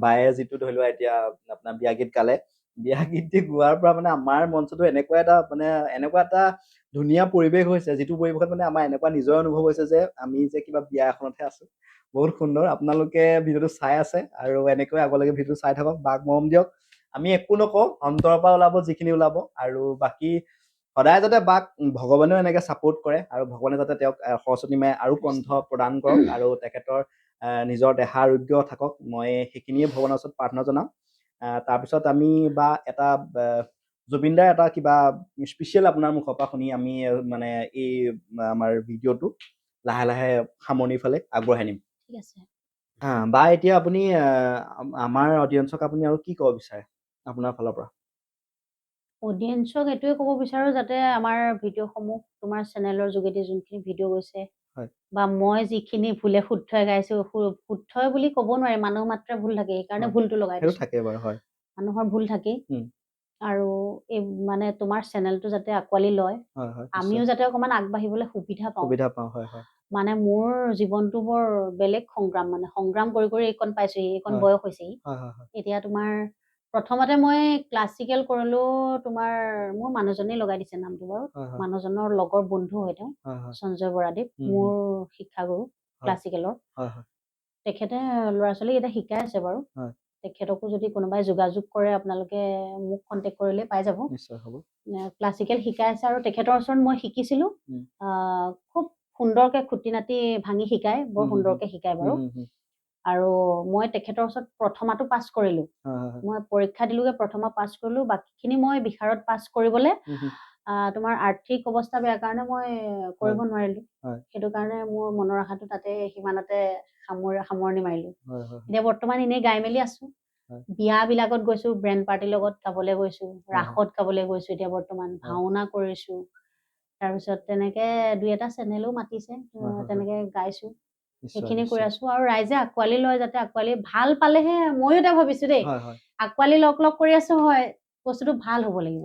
বায়ে যিটো ধৰি লোৱা এতিয়া আপোনাৰ বিয়া গীত গালে, বিয়া গীত গোৱাৰ পৰা মানে আমাৰ মঞ্চটো এনেকুৱা এটা ধুনীয়া পৰিৱেশ হৈছে, যিটো পৰিৱেশত মানে আমাৰ এনেকুৱা নিজৰ অনুভৱ হৈছে যে আমি যে কিবা বিয়া এখনতহে আছো। বহুত সুন্দৰ। আপোনালোকে ভিডিঅ'টো চাই আছে আৰু এনেকৈ আগলৈকে ভিডিঅ'টো চাই থাকক, বাক মৰম দিয়ক। আমি একো নকওঁ, অন্তৰৰ পৰা ওলাব যিখিনি ওলাব। আৰু বাকী সদায় যাতে বাক ভগৱানেও এনেকে ছাপোৰ্ট কৰে, আৰু ভগৱানে যাতে তেওঁক সৰস্বতী মায়ে আৰু কণ্ঠ প্ৰদান কৰক, আৰু তেখেতৰ নিজৰ দেহা আৰোগ্য থাকক, মই সেইখিনিয়ে ভগৱানৰ ওচৰত প্ৰাৰ্থনা জনাম। তাৰপিছত আমি বা এটা জুবিনদাৰ এটা কিবা স্পেচিয়েল আপোনাৰ মুখৰ পৰা শুনি আমি মানে এই আমাৰ ভিডিঅ'টো লাহে লাহে সামৰণিৰ ফালে আগবঢ়াই নিম। ঠিক আছে। বা এতিয়া আপুনি আমাৰ অডিয়েঞ্চক আপুনি আৰু কি ক'ব বিচাৰে আপোনাৰ ফালৰ পৰা? অডিয়েঞ্চক এইটোৱে ক'ব বিচাৰোঁ, যাতে আমাৰ ভিডিঅ'সমূহ তোমাৰ চেনেলৰ যোগেদি যোনখিনি ভিডিঅ' গৈছে, হয়। বা মই যিখিনি ভুলে শুদ্ধই গাইছোঁ, শুদ্ধই বুলি ক'ব নোৱাৰি, মানুহ মাত্ৰে ভুল থাকে, সেইকাৰণে হয়। ভুলটো লগাই সেইটো দিছোঁ। থাকে বাৰু, হয়। মানুহৰ ভুল থাকেই। আৰু এই মানে তোমাৰ চেনেলটো যাতে আঁকোৱালি লয়, হয়, হয়, আমিও নিশ্চয়। যাতে অকণমান আগবাঢ়িবলৈ সুবিধা পাওঁ। হয়, হয়। মানে মোৰ জীৱনটো বৰ বেলেগ সংগ্ৰাম, মানে সংগ্ৰাম কৰি কৰি এইকণ পাইছোহি, এইকণ হয়। বয়স হৈছেহি। হয়, হয়, হয়। এতিয়া তোমাৰ প্ৰথমতে মই ক্লাছিকেল কৰিলো তোমাৰ মোৰ মানুহজনে লগাই দিছে নামটো বাৰু মানুহজনৰ লগৰ বন্ধু হয় তেওঁ সঞ্জয় বৰাদেৱ মোৰ শিক্ষাগুৰু ক্লাছিকেলৰ তেখেতে ল'ৰা ছোৱালীক এতিয়া শিকাই আছে বাৰু তেখেতকো যদি কোনোবাই যোগাযোগ কৰে আপোনালোকে মোক কণ্টেক্ট কৰিলে পাই যাব নিশ্চয় হ'ব ক্লাছিকেল শিকাই আছে আৰু তেখেতৰ ওচৰত মই শিকিছিলো খুব সুন্দৰকে খুটি নাটি ভাঙি শিকায় বৰ সুন্দৰকে শিকায় বাৰু আৰু মই তেখেতৰ ওচৰত প্ৰথমাটো পাছ কৰিলো মই পৰীক্ষা দিলোগে প্ৰথমা পাছ কৰিলো বাকীখিনি মই বিশাৰত পাছ কৰিবলৈ তোমাৰ আৰ্থিক অৱস্থা বেয়া কাৰণে মই কৰিব নোৱাৰিলো সেইটো কাৰণে মোৰ মনৰ আশাটো তাতে সিমানতে সামৰণি মাৰিলো এতিয়া বৰ্তমান এনেই গাই মেলি আছো বিয়া বিলাকত গৈছো ব্ৰেণ্ড পাৰ্টিৰ লগত গাবলৈ গৈছো ৰাসত গাবলৈ গৈছো এতিয়া বৰ্তমান ভাওনা কৰিছো তাৰপিছত তেনেকে দুই এটা চেনেলো মাতিছে তেনেকে গাইছো সেইখিনি কৰি আছো আৰু ৰাইজে আঁকোৱালি লয় যাতে আঁকোৱালি ভাল পালেহে ময়ো এতিয়া ভাবিছো দেই আঁকোৱালি লগ কৰি আছো হয় বস্তুটো ভাল হ'ব লাগিব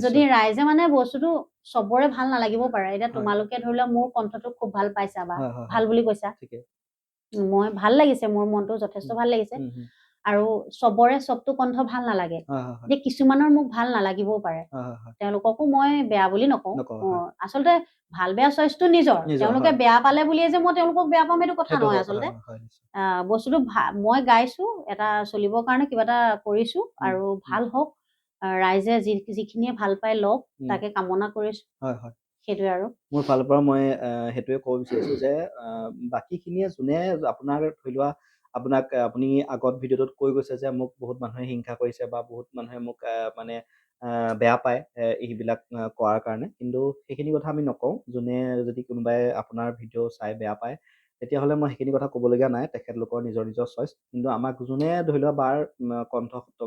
যদি ৰাইজে মানে বস্তুটো চবৰে ভাল নালাগিব পাৰে এতিয়া তোমালোকে ধৰি লোৱা মোৰ কণ্ঠটো খুব ভাল পাইছা বা ভাল বুলি কৈছা মই ভাল লাগিছে মোৰ মনটো যথেষ্ট ভাল লাগিছে আৰু চবৰে চবটো কণ্ঠ ভাল নালাগে যে কিছুমানৰ মোক ভাল নালাগিবও পাৰে তেওঁলোককো মই বেয়া বুলি নকওঁ আচলতে ভাল বেয়া চইচটো নিজৰ তেওঁলোকে বেয়া পালে বুলিয়ে যে মই তেওঁলোকক বেয়া পাম সেইটো কথা নহয় আচলতে বস্তুটো মই গাইছো এটা চলিবৰ কাৰণে কিবা এটা কৰিছো আৰু ভাল হওক ৰাইজে যিখিনিয়ে ভাল পাই লওক তাকে কামনা কৰিছো সেইটোৱে আৰু মোৰ ফালৰ পৰা মই সেইটোৱে ক'ব বিচাৰিছো যে বাকীখিনিয়ে যোনে আপোনাৰ ধৰি লোৱা আপোনাক আপুনি আগত ভিডিঅ'টোত কৈ গৈছে যে মোক বহুত মানুহে হিংসা কৰিছে বা বহুত মানুহে মোক মানে বেয়া পায় এইবিলাক কৰাৰ কাৰণে কিন্তু সেইখিনি কথা আমি নকওঁ যোনে যদি কোনোবাই আপোনাৰ ভিডিঅ' চাই বেয়া পায় তেতিয়াহ'লে মই সেইখিনি কথা ক'বলগীয়া নাই তেখেতলোকৰ নিজৰ নিজৰ চইচ কিন্তু আমাক যোনে ধৰি লোৱা বাৰ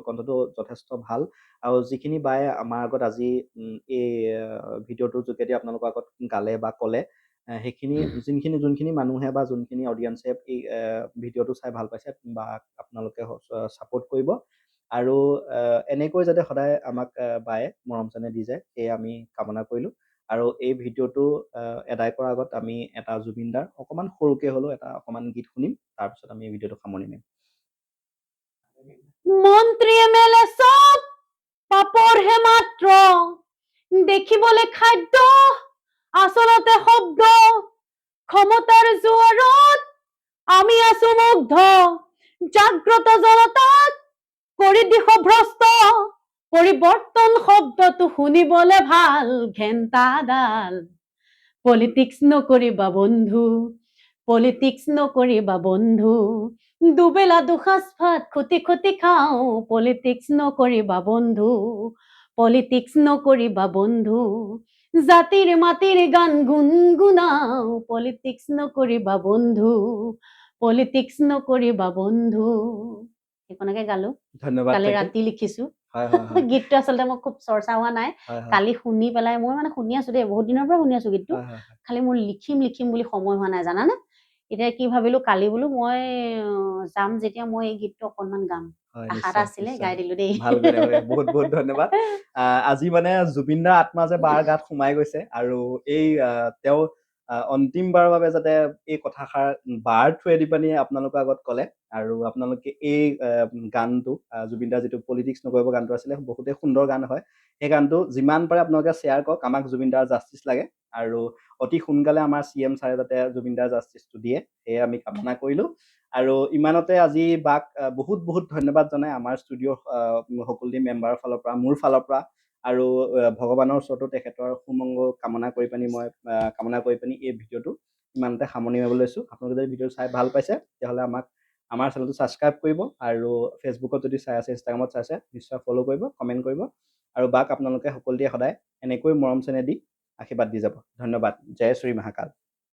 কণ্ঠটো যথেষ্ট ভাল আৰু যিখিনি বায়ে আমাৰ আগত আজি এই ভিডিঅ'টোৰ যোগেদি আপোনালোকৰ আগত গালে বা ক'লে সেইখিনি যোনখিনি মানুহে বা যোনখিনি অডিয়েঞ্চে এই ভিডিঅ'টো চাই ভাল পাইছে বা আপোনালোকে ছাপোৰ্ট কৰিব আৰু এনেকৈ যাতে সদায় আমাক বায়ে মৰম চেনেহ দি যায় সেয়ে আমি কামনা কৰিলোঁ আৰু এই ভিডিঅ'টো এদায় কৰাৰ আগত আমি এটা জুবিনদাৰ অকণমান সৰুকৈ হ'লেও এটা অকণমান গীত শুনিম তাৰপিছত আমি ভিডিঅ'টো সামৰি নিম মন্ত্ৰী এমএলএ চব পাপৰহে মাত্ৰ দেখিবলৈ খাদ্য আচলতে শব্দ ক্ষমতাৰ জোৱাৰত আমি আছো মুগ্ধ জাগ্ৰত জনতাক কৰি দিশ ভ্ৰষ্ট পৰিৱৰ্তন শব্দটো শুনিবলে ভাল ঘেণ্টাডাল পলিটিক্স নকৰিবা বন্ধু পলিটিক্স নকৰিবা বন্ধু দুবেলা দুসাঁজ ভাত খুটি খাওঁ পলিটিক্স নকৰিবা বন্ধু পলিটিক্স নকৰিবা বন্ধু জাতিৰ মাটিৰ গান গুণগুণাও পলিটিক্স নকৰিবা বন্ধু পলিটিক্স নকৰিবা বন্ধু সেইখনকে গালো ধন্যবাদ কালি ৰাতি লিখিছো গীতটো আচলতে মই খুব চৰ্চা হোৱা নাই কালি শুনি পেলাই মই মানে শুনি আছো দেই বহুত দিনৰ পৰা শুনি আছো গীতটো খালি মোৰ লিখিম বুলি সময় হোৱা নাই জানানে এতিয়া কি ভাবিলো কালি বোলো মই যাম যেতিয়া মই এই গীতটো অকণমান গাম আশাত আছিলে গাই দিলো দেই বহুত বহুত ধন্যবাদ আজি মানে জুবিনদাৰ আত্মা যে বাৰ গাত সোমাই গৈছে আৰু এই তেওঁ অন্তিমবাৰৰ বাবে যাতে এই কথাষাৰ বাৰ থ্ৰুৱেদি পানি আপোনালোকৰ আগত ক'লে আৰু আপোনালোকে এই গানটো জুবিনদাৰ যিটো পলিটিক্স নকৰিব গানটো আছিলে বহুতেই সুন্দৰ গান হয় সেই গানটো যিমান পাৰে আপোনালোকে শ্বেয়াৰ কৰক আমাক জুবিনদাৰ জাষ্টিছ লাগে আৰু অতি সোনকালে আমাৰ CM ছাৰে যাতে জুবিনদাৰ জাষ্টিছটো দিয়ে সেয়ে আমি কামনা কৰিলোঁ আৰু ইমানতে আজি বাক বহুত বহুত ধন্যবাদ জনাই আমাৰ ষ্টুডিঅ'ৰ সকলো মেম্বাৰৰ ফালৰ পৰা মোৰ ফালৰ পৰা আৰু ভগৱানৰ ওচৰতো তেখেতৰ সুমংগল কামনা কৰি পানি এই ভিডিঅ'টো ইমানতে সামৰণি মাৰিব লৈছোঁ আপোনালোকে যদি ভিডিঅ' চাই ভাল পাইছে তেতিয়াহ'লে আমাৰ চেনেলটো ছাবস্ক্ৰাইব কৰিব আৰু ফেচবুকত যদি চাই আছে ইনষ্টাগ্ৰামত চাই আছে নিশ্চয় ফ'ল' কৰিব কমেণ্ট কৰিব আৰু বাক আপোনালোকে সকলোৱে সদায় এনেকৈ মৰম চেনেহ দি আশীৰ্বাদ দি যাব ধন্যবাদ জয় শ্ৰী মহাকাল